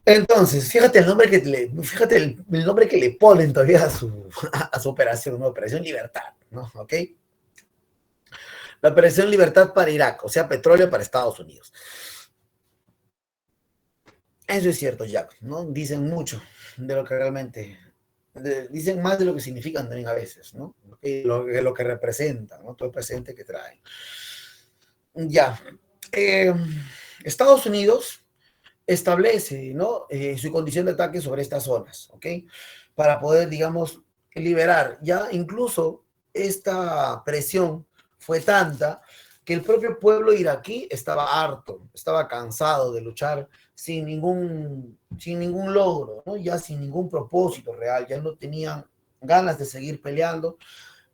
Entonces, fíjate el nombre fíjate el nombre que le ponen todavía a su operación, ¿no? Operación Libertad, ¿no? ¿Ok? La Operación Libertad para Irak, o sea, petróleo para Estados Unidos. Eso es cierto, Jack, ¿no? Dicen mucho de lo que realmente, dicen más de lo que significan también a veces, ¿no? Lo que representan, ¿no? Todo el presente que traen. Ya. Eh, Estados Unidos establece, ¿no? Su condición de ataque sobre estas zonas, ¿ok? Para poder, digamos, liberar. Ya incluso esta presión fue tanta que el propio pueblo iraquí estaba harto, estaba cansado de luchar sin ningún logro, ¿no? Ya sin ningún propósito real, ya no tenían ganas de seguir peleando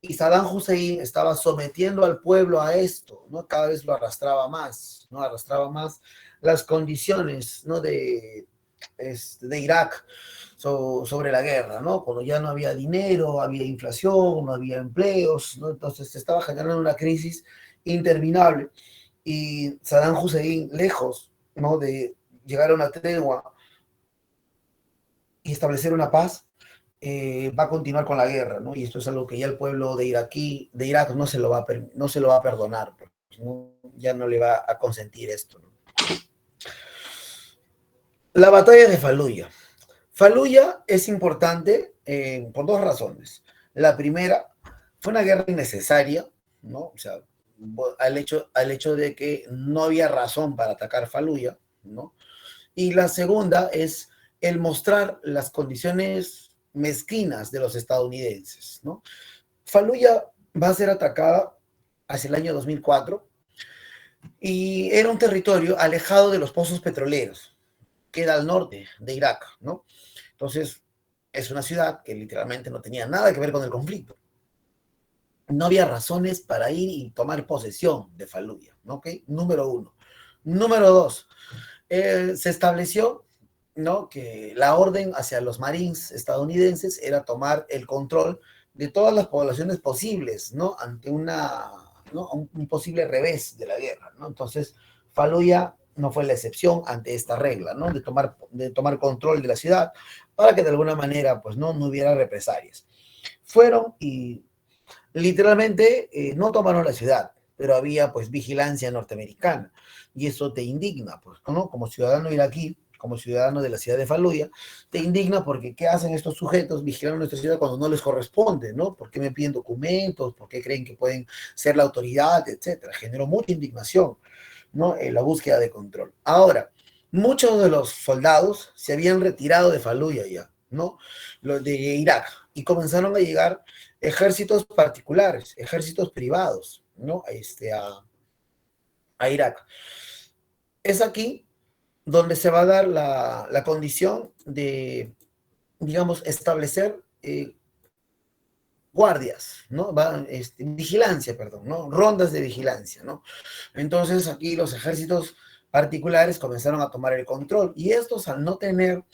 Y Saddam Hussein estaba sometiendo al pueblo a esto, ¿no? Cada vez lo arrastraba más, ¿no? Arrastraba más las condiciones, ¿no? de Irak sobre la guerra, ¿no? Cuando ya no había dinero, había inflación, no había empleos, ¿no? Entonces se estaba generando una crisis interminable y Saddam Hussein, lejos, ¿no? de llegar a una tregua y establecer una paz, va a continuar con la guerra, ¿no? Y esto es algo que ya el pueblo de Irak no se lo va a perdonar, pues, ¿no? Ya no le va a consentir esto, ¿no? La batalla de Faluya. Faluya es importante por dos razones. La primera, fue una guerra innecesaria, ¿no? O sea, al hecho de que no había razón para atacar Faluya, ¿no? Y la segunda es el mostrar las condiciones mezquinas de los estadounidenses, ¿no? Faluya va a ser atacada hacia el año 2004 y era un territorio alejado de los pozos petroleros, queda al norte de Irak, ¿no? Entonces, es una ciudad que literalmente no tenía nada que ver con el conflicto. No había razones para ir y tomar posesión de Faluya, ¿no? ¿Ok? Número uno. Número dos, se estableció, ¿no? que la orden hacia los marines estadounidenses era tomar el control de todas las poblaciones posibles, ¿no? ante ¿no? un posible revés de la guerra, ¿no? Entonces, Faluya no fue la excepción ante esta regla, ¿no? de tomar control de la ciudad para que de alguna manera, pues, no hubiera represalias. Fueron y literalmente no tomaron la ciudad, pero había pues vigilancia norteamericana y eso te indigna, pues, ¿no? Como ciudadano iraquí, como ciudadano de la ciudad de Faluya, te indigna porque ¿qué hacen estos sujetos vigilando nuestra ciudad cuando no les corresponde, ¿no? ¿Por qué me piden documentos? ¿Por qué creen que pueden ser la autoridad, etcétera? Generó mucha indignación, ¿no? En la búsqueda de control. Ahora, muchos de los soldados se habían retirado de Faluya ya, ¿no? Los de Irak, y comenzaron a llegar ejércitos particulares, ejércitos privados, ¿no? A Irak. Es aquí donde se va a dar la condición de, digamos, establecer guardias, ¿no? Vigilancia, perdón, ¿no? Rondas de vigilancia, ¿no? Entonces aquí los ejércitos particulares comenzaron a tomar el control y estos al no tener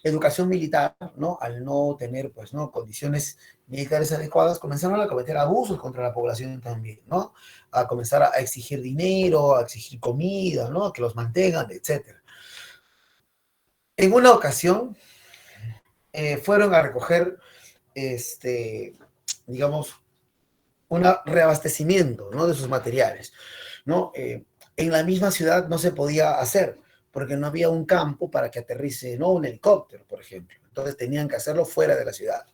educación militar, ¿no? Al no tener, pues, ¿no? condiciones militares adecuadas, comenzaron a cometer abusos contra la población también, ¿no? A comenzar a exigir dinero, a exigir comida, ¿no? Que los mantengan, etc. En una ocasión, fueron a recoger, digamos, un reabastecimiento, ¿no? De sus materiales, ¿no? En la misma ciudad no se podía hacer, porque no había un campo para que aterrice, ¿no? Un helicóptero, por ejemplo. Entonces tenían que hacerlo fuera de la ciudad.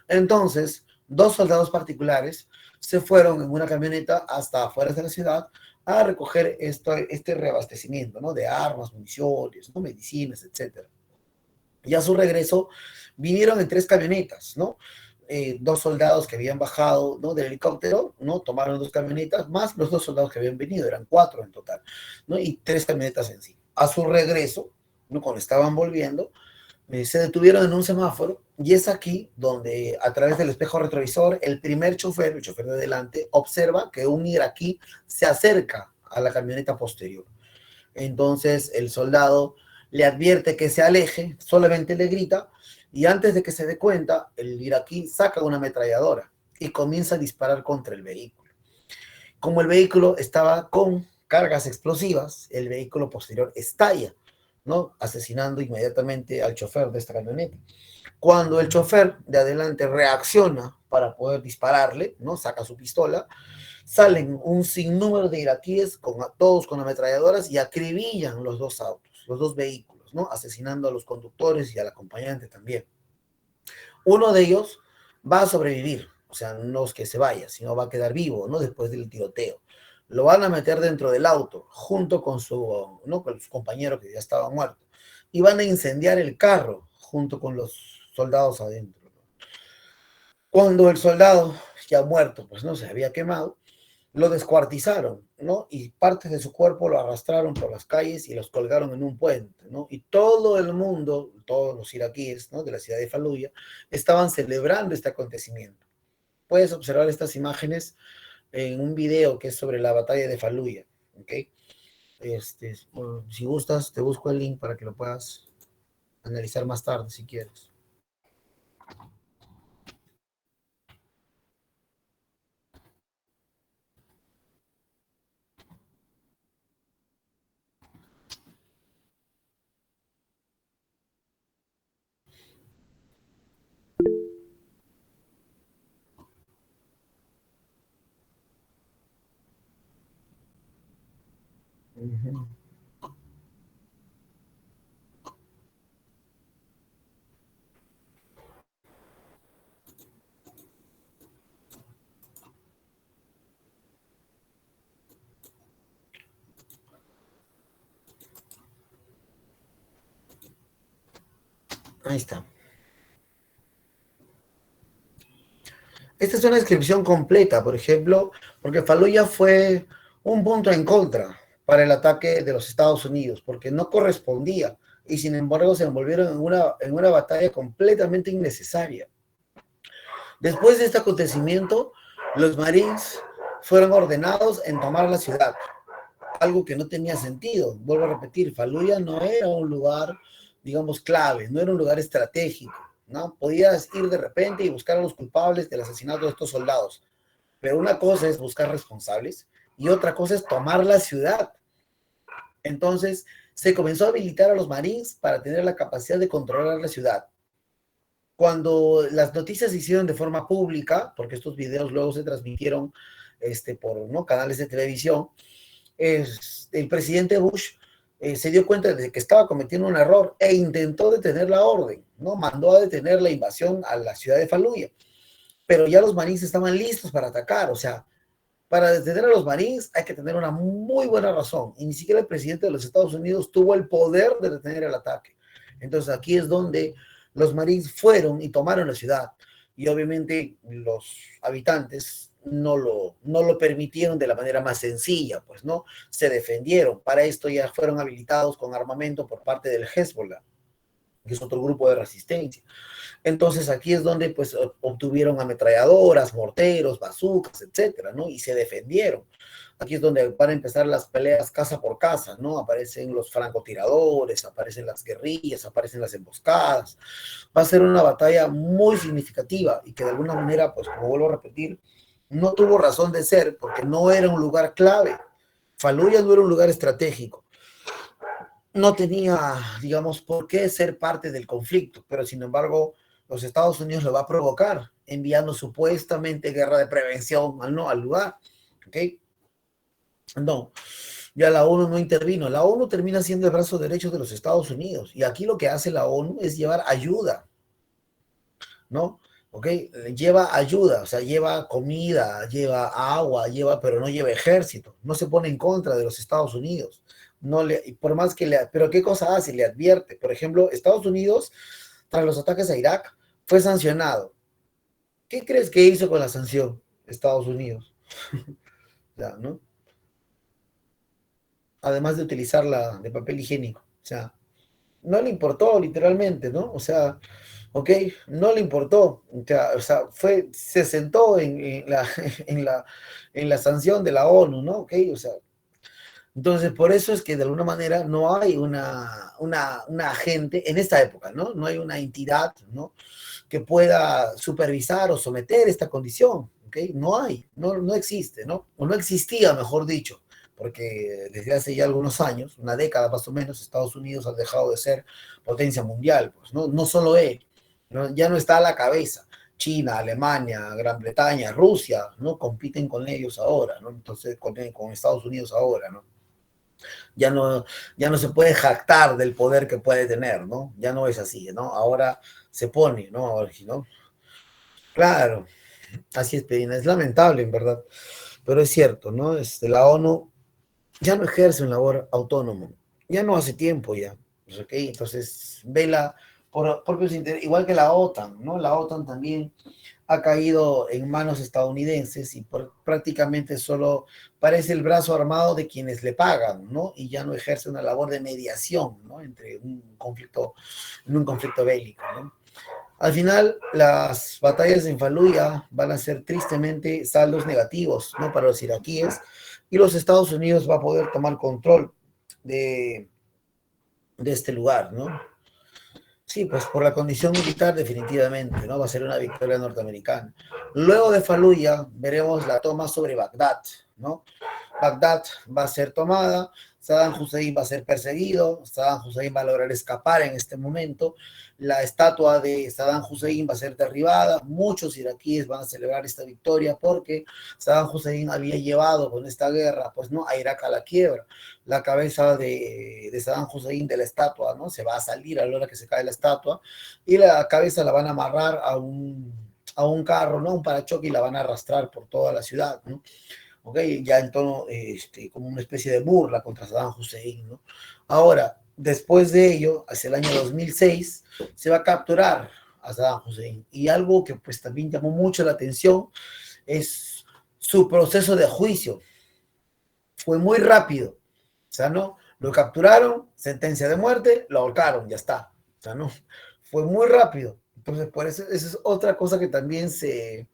Entonces, dos soldados particulares se fueron en una camioneta hasta afuera de la ciudad a recoger este reabastecimiento, ¿no? De armas, municiones, ¿no? Medicinas, etc. Y a su regreso vinieron en 3 camionetas, ¿no? Dos soldados que habían bajado, ¿no? del helicóptero, ¿no? Tomaron 2 camionetas, más los 2 soldados que habían venido, eran 4 en total, ¿no? Y 3 camionetas en sí. A su regreso, ¿no? Cuando estaban volviendo, se detuvieron en un semáforo y es aquí donde a través del espejo retrovisor el primer chofer, el chofer de adelante, observa que un iraquí se acerca a la camioneta posterior. Entonces el soldado le advierte que se aleje, solamente le grita y antes de que se dé cuenta, el iraquí saca una ametralladora y comienza a disparar contra el vehículo. Como el vehículo estaba con cargas explosivas, el vehículo posterior estalla, ¿no? Asesinando inmediatamente al chofer de esta camioneta. Cuando el chofer de adelante reacciona para poder dispararle, ¿no? Saca su pistola, salen un sinnúmero de iraquíes, todos con ametralladoras, y acribillan los 2 autos, los 2 vehículos, ¿no? Asesinando a los conductores y al acompañante también. Uno de ellos va a sobrevivir, o sea, no es que se vaya, sino va a quedar vivo, ¿no? Después del tiroteo. Lo van a meter dentro del auto, junto con su, ¿no? con su compañero que ya estaba muerto, y van a incendiar el carro, junto con los soldados adentro. Cuando el soldado ya muerto, pues no se había quemado, lo descuartizaron, ¿no? Y partes de su cuerpo lo arrastraron por las calles y los colgaron en un puente, ¿no? Y todo el mundo, todos los iraquíes, ¿no? De la ciudad de Faluya, estaban celebrando este acontecimiento. puedes observar estas imágenes en un video que es sobre la batalla de Faluya, ¿ok? Si gustas, te busco el link para que lo puedas analizar más tarde, si quieres. Ujú. Ahí está. Esta es una descripción completa, por ejemplo, porque Faluya fue un punto en contra para el ataque de los Estados Unidos, porque no correspondía, y sin embargo se envolvieron en una batalla completamente innecesaria. Después de este acontecimiento, los Marines fueron ordenados en tomar la ciudad, algo que no tenía sentido. Vuelvo a repetir, Faluya no era un lugar, digamos, clave, no era un lugar estratégico, ¿no? Podías ir de repente y buscar a los culpables del asesinato de estos soldados, pero una cosa es buscar responsables y otra cosa es tomar la ciudad. Entonces, se comenzó a habilitar a los Marines para tener la capacidad de controlar la ciudad. Cuando las noticias se hicieron de forma pública, porque estos videos luego se transmitieron por, ¿no?, canales de televisión, el presidente Bush se dio cuenta de que estaba cometiendo un error e intentó detener la orden, ¿no? Mandó a detener la invasión a la ciudad de Faluya, pero ya los marines estaban listos para atacar. O sea, para detener a los marines hay que tener una muy buena razón, y ni siquiera el presidente de los Estados Unidos tuvo el poder de detener el ataque. Entonces aquí es donde los marines fueron y tomaron la ciudad, y obviamente los habitantes no lo permitieron de la manera más sencilla, pues, ¿no? Se defendieron. Para esto ya fueron habilitados con armamento por parte del Hezbollah, que es otro grupo de resistencia. Entonces aquí es donde pues obtuvieron ametralladoras, morteros, bazucas, etcétera, ¿no? Y se defendieron. Aquí es donde van a empezar las peleas casa por casa, ¿no? Aparecen los francotiradores, aparecen las guerrillas, aparecen las emboscadas. Va a ser una batalla muy significativa y que de alguna manera, pues como vuelvo a repetir, no tuvo razón de ser porque no era un lugar clave. Faluya no era un lugar estratégico. No tenía, digamos, por qué ser parte del conflicto, pero sin embargo, los Estados Unidos lo va a provocar, enviando supuestamente guerra de prevención al lugar, ¿ok? No, ya la ONU no intervino. La ONU termina siendo el brazo derecho de los Estados Unidos, y aquí lo que hace la ONU es llevar ayuda, ¿no? ¿Ok? Lleva ayuda, o sea, lleva comida, lleva agua, pero no lleva ejército, no se pone en contra de los Estados Unidos. No le, por más que le, pero ¿qué cosa hace? Le advierte. Por ejemplo, Estados Unidos, tras los ataques a Irak, fue sancionado. ¿Qué crees que hizo con la sanción Estados Unidos? Ya, ¿no? Además de utilizarla de papel higiénico. O sea, no le importó literalmente, ¿no? O sea, ok, no le importó. O sea se sentó en la sanción de la ONU, ¿no? Ok, o sea, entonces, por eso es que de alguna manera no hay una agente en esta época, ¿no? No hay una entidad, ¿no?, que pueda supervisar o someter esta condición, ¿ok? No hay, no existe, ¿no? O no existía, mejor dicho, porque desde hace ya algunos años, una década más o menos, Estados Unidos ha dejado de ser potencia mundial, pues, ¿no? No solo él, ¿no? Ya no está a la cabeza. China, Alemania, Gran Bretaña, Rusia, ¿no? Compiten con ellos ahora, ¿no? Entonces, con Estados Unidos ahora, ¿no? Ya no se puede jactar del poder que puede tener, ¿no? Ya no es así, ¿no? Ahora se pone, ¿no? Ahora, ¿no? Claro, así es, Pedina. Es lamentable, en verdad, pero es cierto, ¿no? La ONU ya no ejerce un labor autónomo, ya no hace tiempo ya, ¿ok? Entonces, vela por propios intereses, igual que la OTAN, ¿no? La OTAN también ha caído en manos estadounidenses y prácticamente solo parece el brazo armado de quienes le pagan, ¿no? Y ya no ejerce una labor de mediación, ¿no? En un conflicto bélico, ¿no? Al final, las batallas en Fallujah van a ser tristemente saldos negativos, ¿no? Para los iraquíes, y los Estados Unidos va a poder tomar control de, de este lugar, ¿no? Sí, pues por la condición militar definitivamente, ¿no? Va a ser una victoria norteamericana. Luego de Fallujah veremos la toma sobre Bagdad, ¿no? Bagdad va a ser tomada, Saddam Hussein va a ser perseguido, Saddam Hussein va a lograr escapar en este momento, la estatua de Saddam Hussein va a ser derribada, muchos iraquíes van a celebrar esta victoria porque Saddam Hussein había llevado con esta guerra, pues no, a Irak a la quiebra. La cabeza de Saddam Hussein de la estatua, ¿no? Se va a salir a la hora que se cae la estatua y la cabeza la van a amarrar a un carro, ¿no? Un parachoque y la van a arrastrar por toda la ciudad, ¿no? Okay, ya en tono como una especie de burla contra Saddam Hussein, ¿no? Ahora, después de ello, hacia el año 2006, se va a capturar a Saddam Hussein. Y algo que pues también llamó mucho la atención es su proceso de juicio. Fue muy rápido. O sea, no, lo capturaron, sentencia de muerte, lo ahorcaron, ya está. O sea, no, fue muy rápido. Entonces, por eso, esa es otra cosa que también se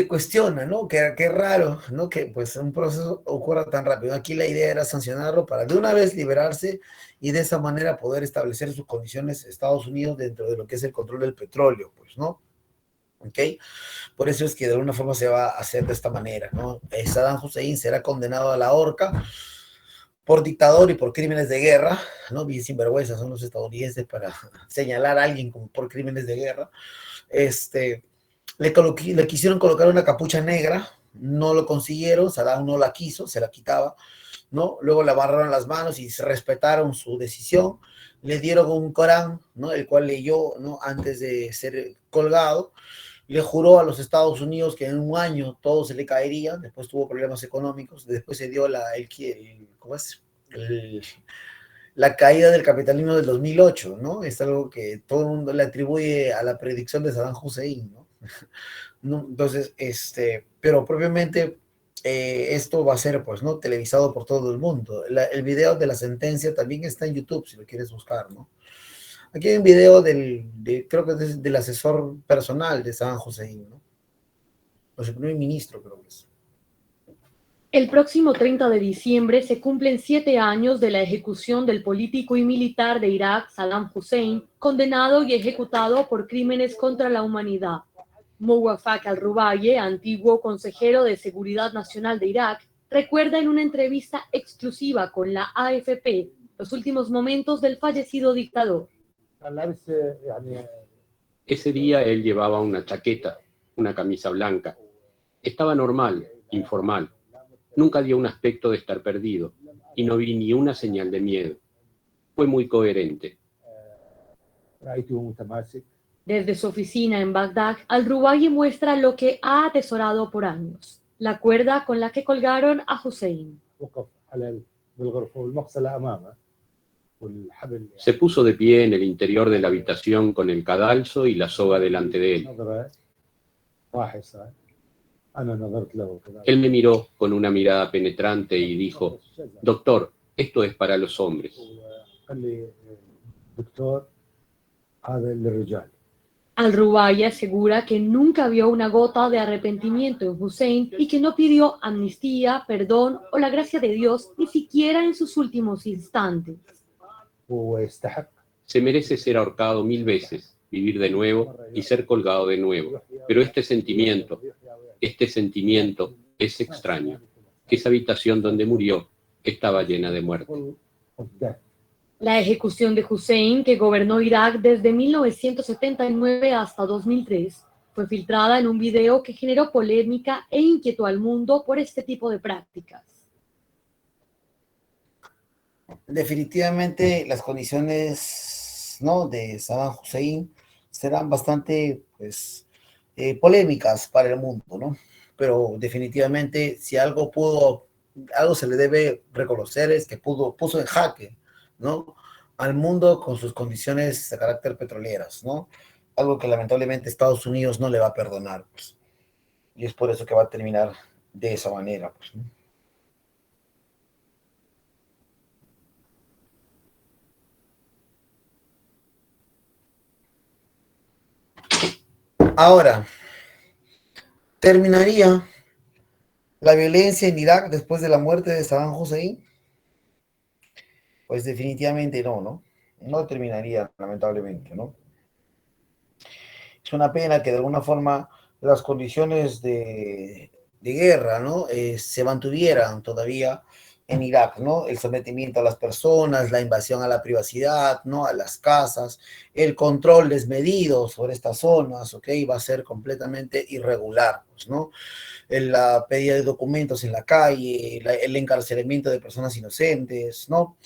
cuestiona, ¿no? Qué raro, ¿no? Que pues un proceso ocurra tan rápido. Aquí la idea era sancionarlo para de una vez liberarse y de esa manera poder establecer sus condiciones Estados Unidos dentro de lo que es el control del petróleo, pues, ¿no? ¿Ok? Por eso es que de alguna forma se va a hacer de esta manera, ¿no? Saddam Hussein será condenado a la horca por dictador y por crímenes de guerra, ¿no? Bien sinvergüenza son los estadounidenses para señalar a alguien como por crímenes de guerra. Le quisieron colocar una capucha negra, no lo consiguieron, Saddam no la quiso, se la quitaba, ¿no? Luego le amarraron las manos y respetaron su decisión, le dieron un Corán, ¿no? El cual leyó, ¿no? Antes de ser colgado, le juró a los Estados Unidos que en un año todo se le caería, después tuvo problemas económicos, después se dio ¿cómo es? La caída del capitalismo del 2008, ¿no? Es algo que todo el mundo le atribuye a la predicción de Saddam Hussein, ¿no? ¿No? Entonces, pero propiamente esto va a ser, pues, ¿no? Televisado por todo el mundo. El video de la sentencia también está en YouTube, si lo quieres buscar, ¿no? Aquí hay un video creo que es del asesor personal de Saddam Hussein, ¿no? O sea, el primer ministro, creo que es. El próximo 30 de diciembre se cumplen 7 años de la ejecución del político y militar de Irak, Saddam Hussein, condenado y ejecutado por crímenes contra la humanidad. Mouafak al-Rubaye, antiguo consejero de Seguridad Nacional de Irak, recuerda en una entrevista exclusiva con la AFP los últimos momentos del fallecido dictador. Ese día él llevaba una chaqueta, una camisa blanca. Estaba normal, informal. Nunca dio un aspecto de estar perdido y no vi ni una señal de miedo. Fue muy coherente. Desde su oficina en Bagdad, al-Rubaye muestra lo que ha atesorado por años, la cuerda con la que colgaron a Hussein. Se puso de pie en el interior de la habitación con el cadalso y la soga delante de él. Él me miró con una mirada penetrante y dijo: «Doctor, esto es para los hombres». Al-Rubaye asegura que nunca vio una gota de arrepentimiento en Hussein y que no pidió amnistía, perdón o la gracia de Dios ni siquiera en sus últimos instantes. Se merece ser ahorcado 1000 veces, vivir de nuevo y ser colgado de nuevo. Pero este sentimiento es extraño. Esa habitación donde murió estaba llena de muerte. La ejecución de Hussein, que gobernó Irak desde 1979 hasta 2003, fue filtrada en un video que generó polémica e inquietó al mundo por este tipo de prácticas. Definitivamente las condiciones, ¿no? de Saddam Hussein serán bastante, pues, polémicas para el mundo, ¿no? Pero definitivamente si algo se le debe reconocer es que puso en jaque, ¿no? al mundo con sus condiciones de carácter petroleras, ¿no? Algo que lamentablemente Estados Unidos no le va a perdonar, pues. Y es por eso que va a terminar de esa manera, pues, ¿no? Ahora, ¿terminaría la violencia en Irak después de la muerte de Saddam Hussein? Pues definitivamente no, ¿no? No terminaría, lamentablemente, ¿no? Es una pena que de alguna forma las condiciones de guerra, ¿no? Se mantuvieran todavía en Irak, ¿no? El sometimiento a las personas, la invasión a la privacidad, ¿no? A las casas, el control desmedido sobre estas zonas, ¿ok? Va a ser completamente irregular, pues, ¿no? La pedida de documentos en la calle, el encarcelamiento de personas inocentes, ¿no?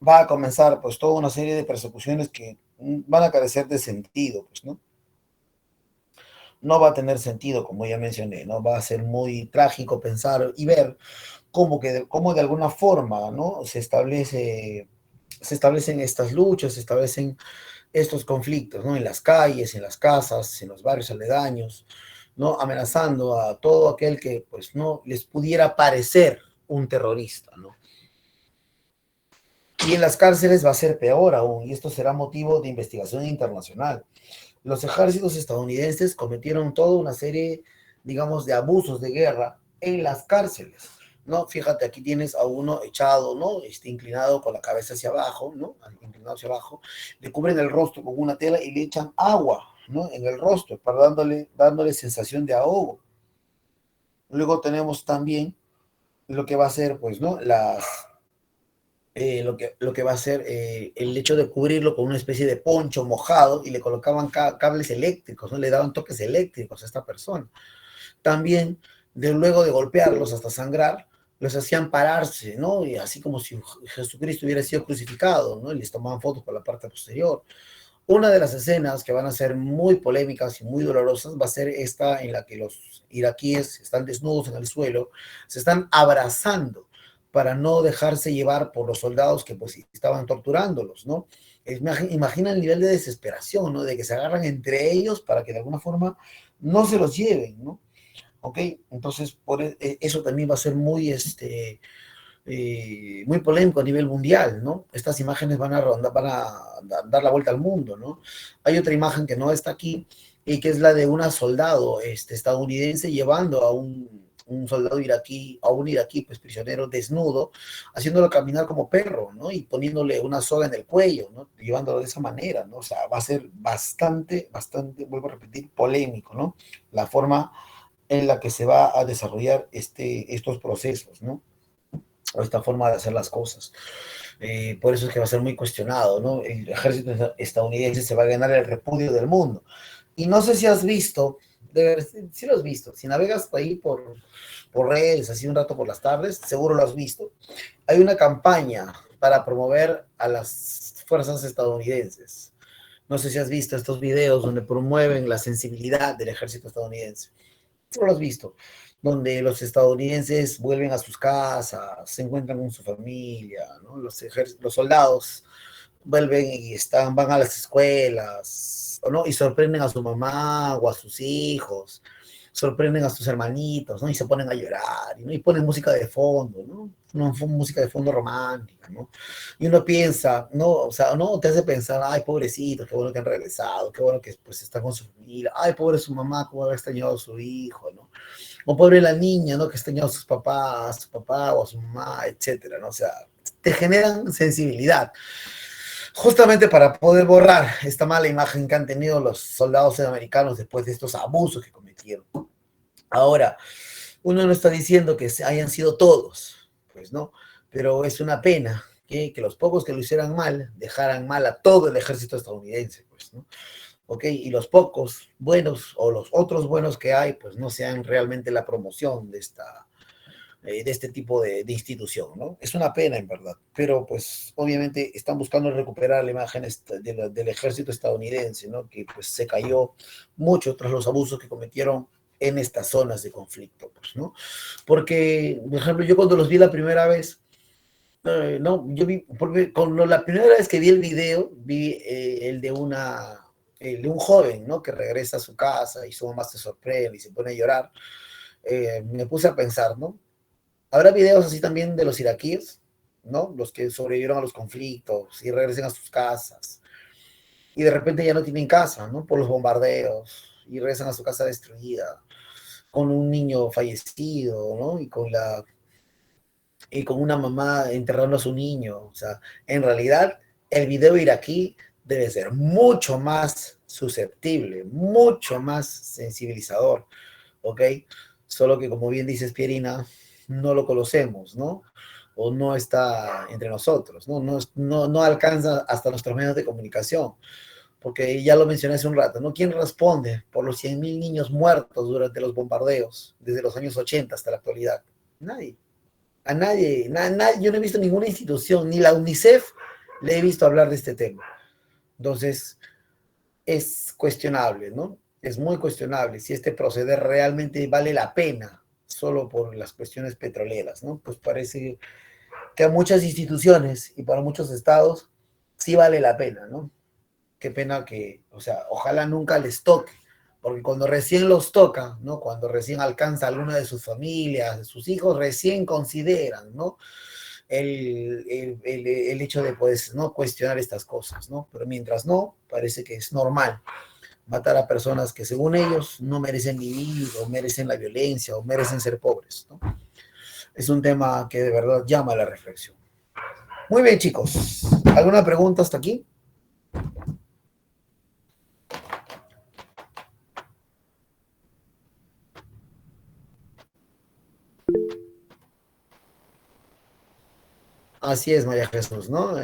Va a comenzar, pues, toda una serie de persecuciones que van a carecer de sentido, pues, ¿no? No va a tener sentido, como ya mencioné, ¿no? Va a ser muy trágico pensar y ver cómo de alguna forma, ¿no? Se establecen estas luchas, se establecen estos conflictos, ¿no? En las calles, en las casas, en los barrios aledaños, ¿no? Amenazando a todo aquel que, pues, no les pudiera parecer un terrorista, ¿no? Y en las cárceles va a ser peor aún, y esto será motivo de investigación internacional. Los ejércitos estadounidenses cometieron toda una serie, digamos, de abusos de guerra en las cárceles, ¿no? Fíjate, aquí tienes a uno echado, ¿no? Inclinado con la cabeza hacia abajo, ¿no? Inclinado hacia abajo, le cubren el rostro con una tela y le echan agua, ¿no? En el rostro, para dándole sensación de ahogo. Luego tenemos también lo que va a ser, pues, ¿no? Lo que va a ser el hecho de cubrirlo con una especie de poncho mojado y le colocaban cables eléctricos, ¿no? Le daban toques eléctricos a esta persona. También, luego de golpearlos hasta sangrar, los hacían pararse, ¿no? Y así como si Jesucristo hubiera sido crucificado, ¿no? Y les tomaban fotos por la parte posterior. Una de las escenas que van a ser muy polémicas y muy dolorosas va a ser esta en la que los iraquíes están desnudos en el suelo, se están abrazando para no dejarse llevar por los soldados que pues estaban torturándolos, ¿no? Imagina el nivel de desesperación, ¿no? De que se agarran entre ellos para que de alguna forma no se los lleven, ¿no? ¿Ok? Entonces, eso también va a ser muy polémico a nivel mundial, ¿no? Estas imágenes van a dar la vuelta al mundo, ¿no? Hay otra imagen que no está aquí y que es la de una soldado estadounidense llevando a un soldado iraquí, a un iraquí, pues prisionero desnudo, haciéndolo caminar como perro, ¿no? Y poniéndole una soga en el cuello, ¿no? Llevándolo de esa manera, ¿no? O sea, va a ser bastante, vuelvo a repetir, polémico, ¿no? La forma en la que se va a desarrollar estos procesos, ¿no? O esta forma de hacer las cosas. Por eso es que va a ser muy cuestionado, ¿no? El ejército estadounidense se va a ganar el repudio del mundo. Y no sé si has visto, sí lo has visto, si navegas ahí por redes, así un rato por las tardes, seguro lo has visto. Hay una campaña para promover a las fuerzas estadounidenses. No sé si has visto estos videos donde promueven la sensibilidad del ejército estadounidense. Seguro lo has visto, donde los estadounidenses vuelven a sus casas, se encuentran con su familia, ¿no? Los soldados vuelven y van a las escuelas, ¿no? Y sorprenden a su mamá o a sus hijos, sorprenden a sus hermanitos, ¿no? Y se ponen a llorar, ¿no? Y ponen música de fondo, ¿no? Música de fondo romántica, ¿no? Y uno piensa, ¿no? O sea, no te hace pensar, ay, pobrecito, qué bueno que han regresado, qué bueno que pues están con su familia, ay, pobre su mamá, cómo habrá extrañado a su hijo, ¿no? O pobre la niña, ¿no? Que ha extrañado a sus papás, a su papá o a su mamá, etcétera, ¿no? O sea, te generan sensibilidad. Justamente para poder borrar esta mala imagen que han tenido los soldados americanos después de estos abusos que cometieron. Ahora, uno no está diciendo que hayan sido todos, pues no, pero es una pena que los pocos que lo hicieran mal dejaran mal a todo el ejército estadounidense, pues, ¿no? ¿Ok? Y los pocos buenos o los otros buenos que hay, pues no sean realmente la promoción de este tipo de institución, ¿no? Es una pena, en verdad, pero pues obviamente están buscando recuperar la imagen del ejército estadounidense, ¿no? Que pues se cayó mucho tras los abusos que cometieron en estas zonas de conflicto, pues, ¿no? Porque, por ejemplo, yo cuando los vi la primera vez, no, yo vi, porque la primera vez que vi el video, vi el de un joven, ¿no? Que regresa a su casa y su mamá se sorprende y se pone a llorar. Me puse a pensar, ¿no? Habrá videos así también de los iraquíes, ¿no? Los que sobrevivieron a los conflictos y regresen a sus casas. Y de repente ya no tienen casa, ¿no? Por los bombardeos y regresan a su casa destruida, con un niño fallecido, ¿no? Y con una mamá enterrando a su niño. O sea, en realidad, el video iraquí debe ser mucho más susceptible, mucho más sensibilizador, ¿ok? Solo que, como bien dices, Pierina, no lo conocemos, ¿no? O no está entre nosotros, ¿no? No alcanza hasta nuestros medios de comunicación, porque ya lo mencioné hace un rato, ¿no? ¿Quién responde por los 100.000 niños muertos durante los bombardeos desde los años 80 hasta la actualidad? Nadie. A nadie, yo no he visto ninguna institución, ni la UNICEF le he visto hablar de este tema. Entonces, es cuestionable, ¿no? Es muy cuestionable si este proceder realmente vale la pena solo por las cuestiones petroleras, ¿no? Pues parece que a muchas instituciones y para muchos estados sí vale la pena, ¿no? Qué pena que, o sea, ojalá nunca les toque, porque cuando recién los toca, ¿no? Cuando recién alcanza alguna de sus familias, de sus hijos, recién consideran, ¿no? El hecho de, pues, no cuestionar estas cosas, ¿no? Pero mientras no, parece que es normal matar a personas que según ellos no merecen vivir, o merecen la violencia, o merecen ser pobres, ¿no? Es un tema que de verdad llama a la reflexión. Muy bien, chicos. ¿Alguna pregunta hasta aquí? Así es, María Jesús, ¿no?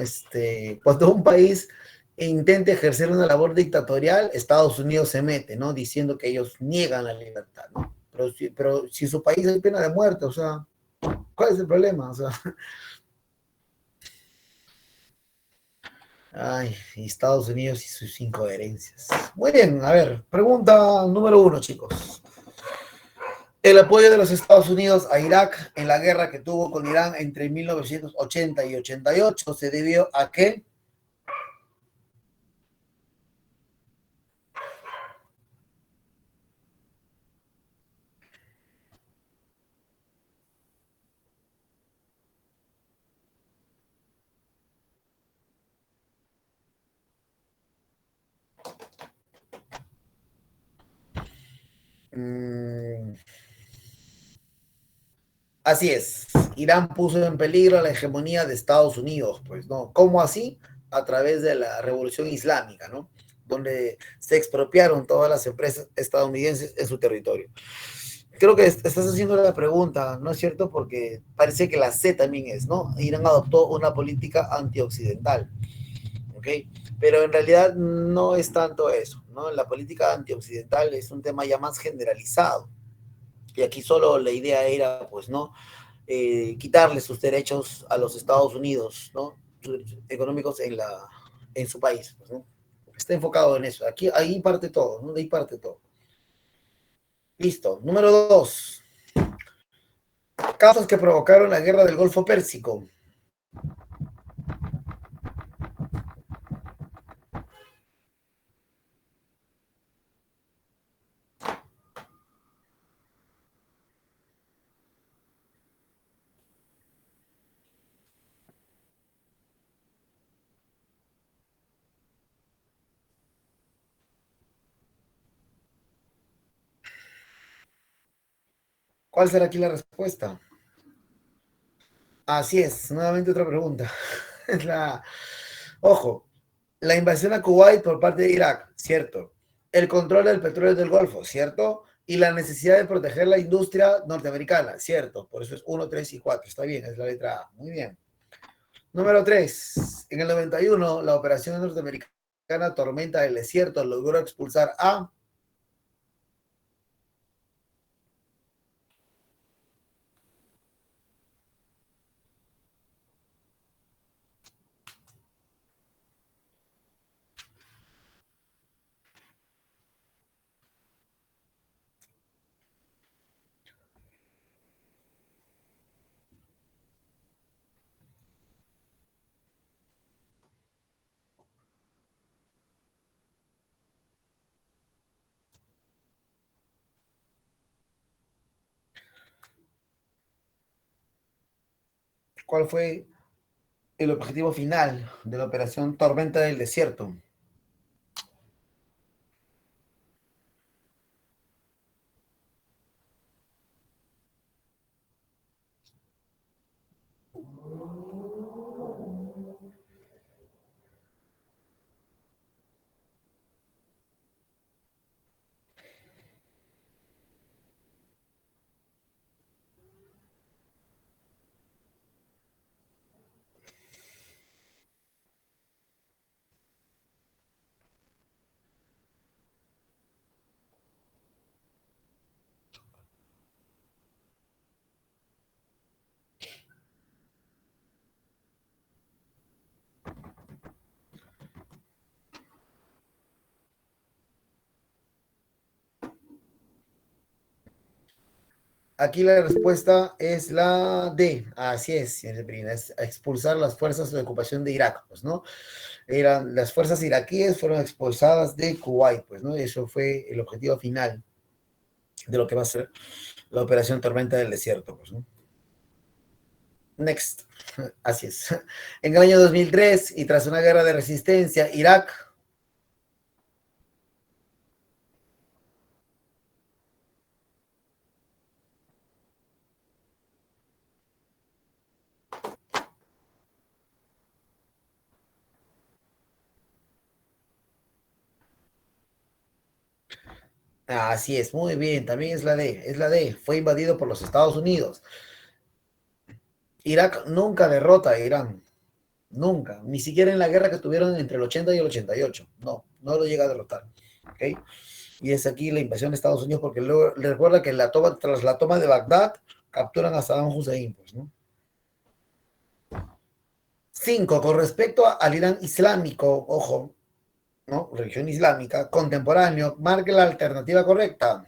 Cuando un país intenta ejercer una labor dictatorial, Estados Unidos se mete, ¿no? Diciendo que ellos niegan la libertad, ¿no? Pero si su país hay pena de muerte, o sea, ¿cuál es el problema? O sea, ay, Estados Unidos y sus incoherencias. Muy bien, a ver, pregunta número 1, chicos. El apoyo de los Estados Unidos a Irak en la guerra que tuvo con Irán entre 1980 y 88 se debió a qué? Así es, Irán puso en peligro la hegemonía de Estados Unidos, pues, ¿no? ¿Cómo así? A través de la Revolución Islámica, ¿no? Donde se expropiaron todas las empresas estadounidenses en su territorio. Creo que estás haciendo la pregunta, ¿no es cierto? Porque parece que la C también es, ¿no? Irán adoptó una política antioccidental, ¿ok? Pero en realidad no es tanto eso, ¿no? La política antioccidental es un tema ya más generalizado. Y aquí solo la idea era, pues, ¿no? Quitarle sus derechos a los Estados Unidos, ¿no? Económicos en su país, pues, ¿no? Está enfocado en eso. Aquí, ahí parte todo, ¿no? De ahí parte todo. Listo. Número 2. Causas que provocaron la guerra del Golfo Pérsico. ¿Cuál será aquí la respuesta? Así es, nuevamente otra pregunta. Ojo, la invasión a Kuwait por parte de Irak, cierto. El control del petróleo del Golfo, cierto. Y la necesidad de proteger la industria norteamericana, cierto. Por eso es 1, 3 y 4. Está bien, es la letra A. Muy bien. Número 3. En el 91, la operación norteamericana Tormenta del Desierto logró expulsar a... ¿Cuál fue el objetivo final de la operación Tormenta del Desierto? Aquí la respuesta es la D. Así es, señor Brina, es expulsar las fuerzas de ocupación de Irak, pues, ¿no? Las fuerzas iraquíes fueron expulsadas de Kuwait, pues, ¿no? Eso fue el objetivo final de lo que va a ser la operación Tormenta del Desierto, pues, ¿no? Next. Así es. En el año 2003, y tras una guerra de resistencia, Irak así es, muy bien, también es la D, fue invadido por los Estados Unidos. Irak nunca derrota a Irán, nunca, ni siquiera en la guerra que tuvieron entre el 80 y el 88, no lo llega a derrotar, ¿ok? Y es aquí la invasión de Estados Unidos, porque luego, le recuerda que tras la toma de Bagdad, capturan a Saddam Hussein, pues, ¿no? 5, con respecto al Irán islámico, ojo, ¿no? Religión islámica, contemporáneo, marque la alternativa correcta.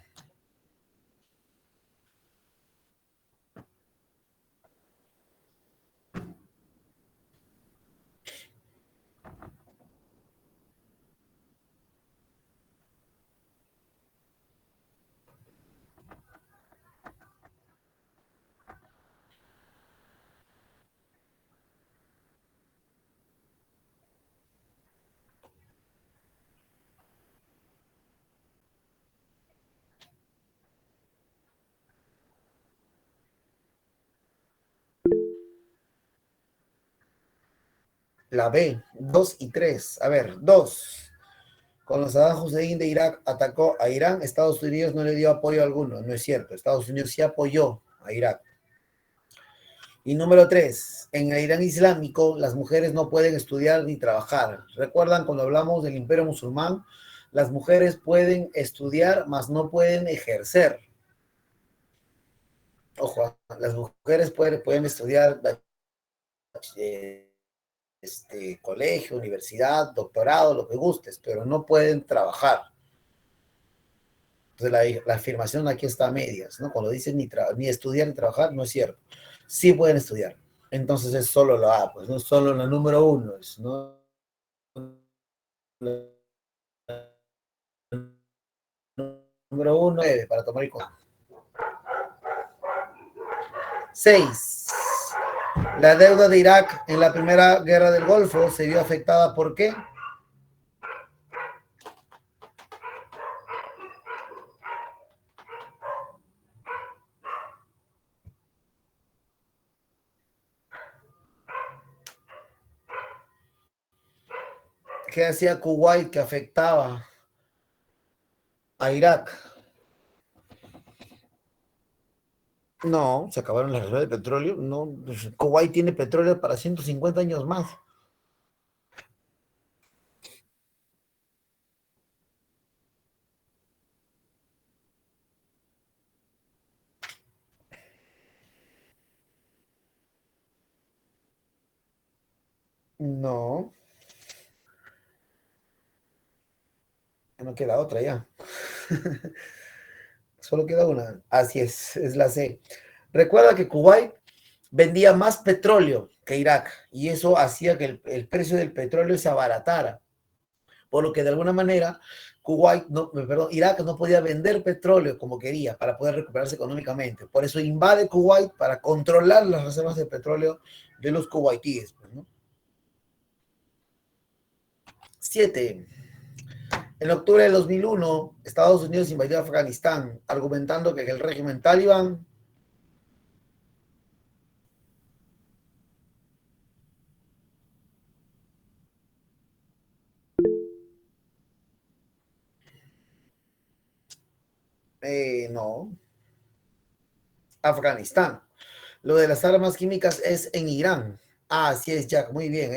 La B, 2 y 3. A ver, 2. Cuando Saddam Hussein de Irak atacó a Irán, Estados Unidos no le dio apoyo alguno. No es cierto. Estados Unidos sí apoyó a Irak. Y número 3. En el Irán islámico, las mujeres no pueden estudiar ni trabajar. ¿Recuerdan cuando hablamos del imperio musulmán? Las mujeres pueden estudiar, mas no pueden ejercer. Ojo, las mujeres pueden estudiar colegio, universidad, doctorado, lo que gustes, pero no pueden trabajar. Entonces la afirmación aquí está a medias, ¿no? Cuando dicen ni estudiar ni trabajar, no es cierto. Sí pueden estudiar. Entonces es solo la A, pues no es solo la número 1, es no la número 1 para tomar el control. 6. La deuda de Irak en la primera guerra del Golfo se vio afectada ¿por qué? ¿Qué hacía Kuwait que afectaba a Irak? No, se acabaron las reservas de petróleo. No, Kuwait tiene petróleo para 150 años más. No, no queda otra ya. Solo queda una. Así es la C. Recuerda que Kuwait vendía más petróleo que Irak y eso hacía que el precio del petróleo se abaratara. Por lo que de alguna manera Irak no podía vender petróleo como quería para poder recuperarse económicamente. Por eso invade Kuwait para controlar las reservas de petróleo de los kuwaitíes, ¿no? 7. En octubre de 2001, Estados Unidos invadió Afganistán, argumentando que el régimen talibán no, Afganistán. Lo de las armas químicas es en Irán. Ah, así es, Jack, muy bien.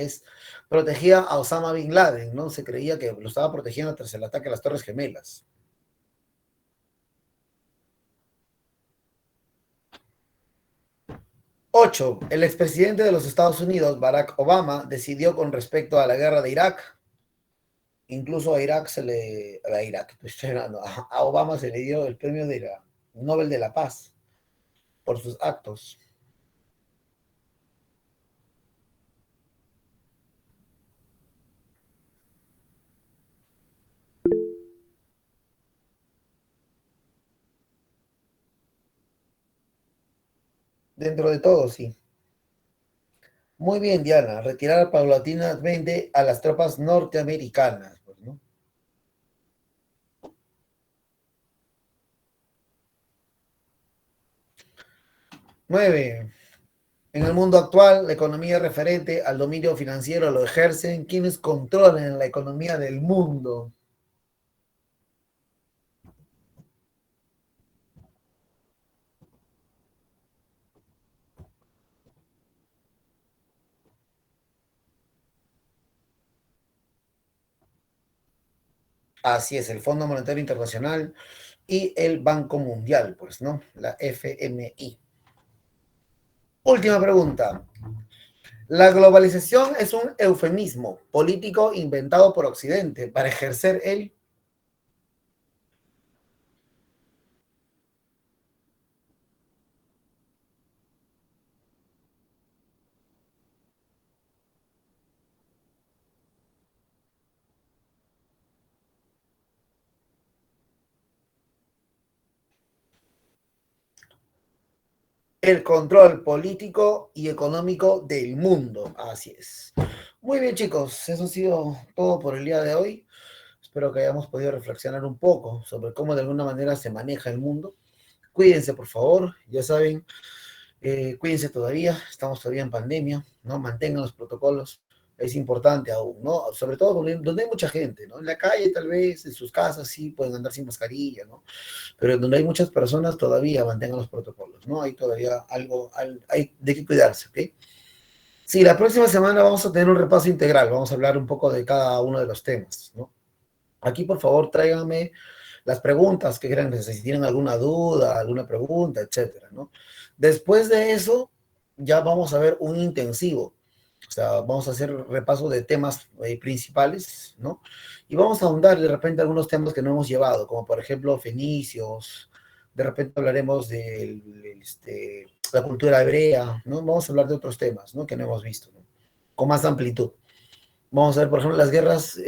Protegía a Osama Bin Laden, ¿no? Se creía que lo estaba protegiendo tras el ataque a las Torres Gemelas. 8. El expresidente de los Estados Unidos, Barack Obama, decidió con respecto a la guerra de Irak. Incluso a Irak a Obama se le dio el premio de la Nobel de la Paz. por sus actos. Dentro de todo, sí. Muy bien, Diana. Retirar paulatinamente a las tropas norteamericanas, pues, ¿no? Nueve. En el mundo actual, la economía referente al dominio financiero lo ejercen quienes controlan la economía del mundo. Así es, el Fondo Monetario Internacional y el Banco Mundial, pues, ¿no? La FMI. Última pregunta. La globalización es un eufemismo político inventado por Occidente para ejercer el control político y económico del mundo. Así es. Muy bien, chicos, eso ha sido todo por el día de hoy. Espero que hayamos podido reflexionar un poco sobre cómo de alguna manera se maneja el mundo. Cuídense, por favor, ya saben, cuídense todavía, estamos todavía en pandemia, ¿no? Mantengan los protocolos, es importante aún, ¿no? Sobre todo donde hay mucha gente, ¿no? En la calle tal vez, en sus casas sí pueden andar sin mascarilla, ¿no? Pero donde hay muchas personas todavía mantengan los protocolos, ¿no? Hay todavía algo, hay de qué cuidarse, ¿ok? Sí, la próxima semana vamos a tener un repaso integral, vamos a hablar un poco de cada uno de los temas, ¿no? Aquí, por favor, tráiganme las preguntas que quieran, si tienen alguna duda, alguna pregunta, etcétera, ¿no? Después de eso, ya vamos a ver un intensivo. O sea, vamos a hacer repaso de temas principales, ¿no? Y vamos a ahondar de repente algunos temas que no hemos llevado, como por ejemplo fenicios, de repente hablaremos de la cultura hebrea, ¿no? Vamos a hablar de otros temas, ¿no? Que no hemos visto, ¿no? Con más amplitud. Vamos a ver, por ejemplo, las guerras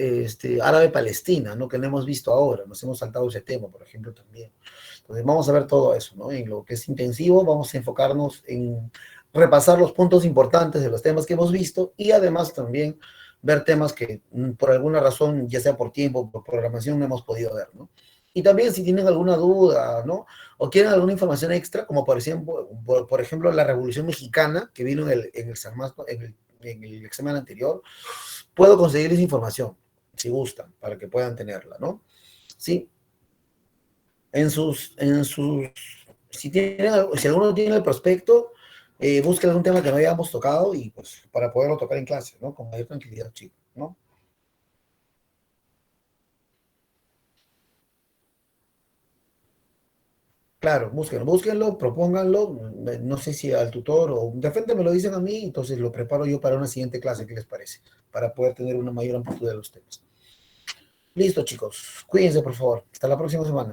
árabe-palestina, ¿no? Que no hemos visto ahora, nos hemos saltado ese tema, por ejemplo, también. Entonces, vamos a ver todo eso, ¿no? En lo que es intensivo, vamos a enfocarnos en repasar los puntos importantes de los temas que hemos visto y además también ver temas que por alguna razón, ya sea por tiempo, por programación, no hemos podido ver, ¿no? Y también si tienen alguna duda, ¿no? O quieren alguna información extra, como por ejemplo la Revolución Mexicana, que vino en el examen anterior, puedo conseguirles información, si gustan, para que puedan tenerla, ¿no? Sí. Si alguno tiene el prospecto, busquen algún tema que no hayamos tocado y pues para poderlo tocar en clase, ¿no? Con mayor tranquilidad, chicos, ¿no? Claro, búsquenlo, propónganlo, no sé si al tutor o de frente me lo dicen a mí, entonces lo preparo yo para una siguiente clase, ¿qué les parece? Para poder tener una mayor amplitud de los temas. Listo, chicos, cuídense por favor, hasta la próxima semana.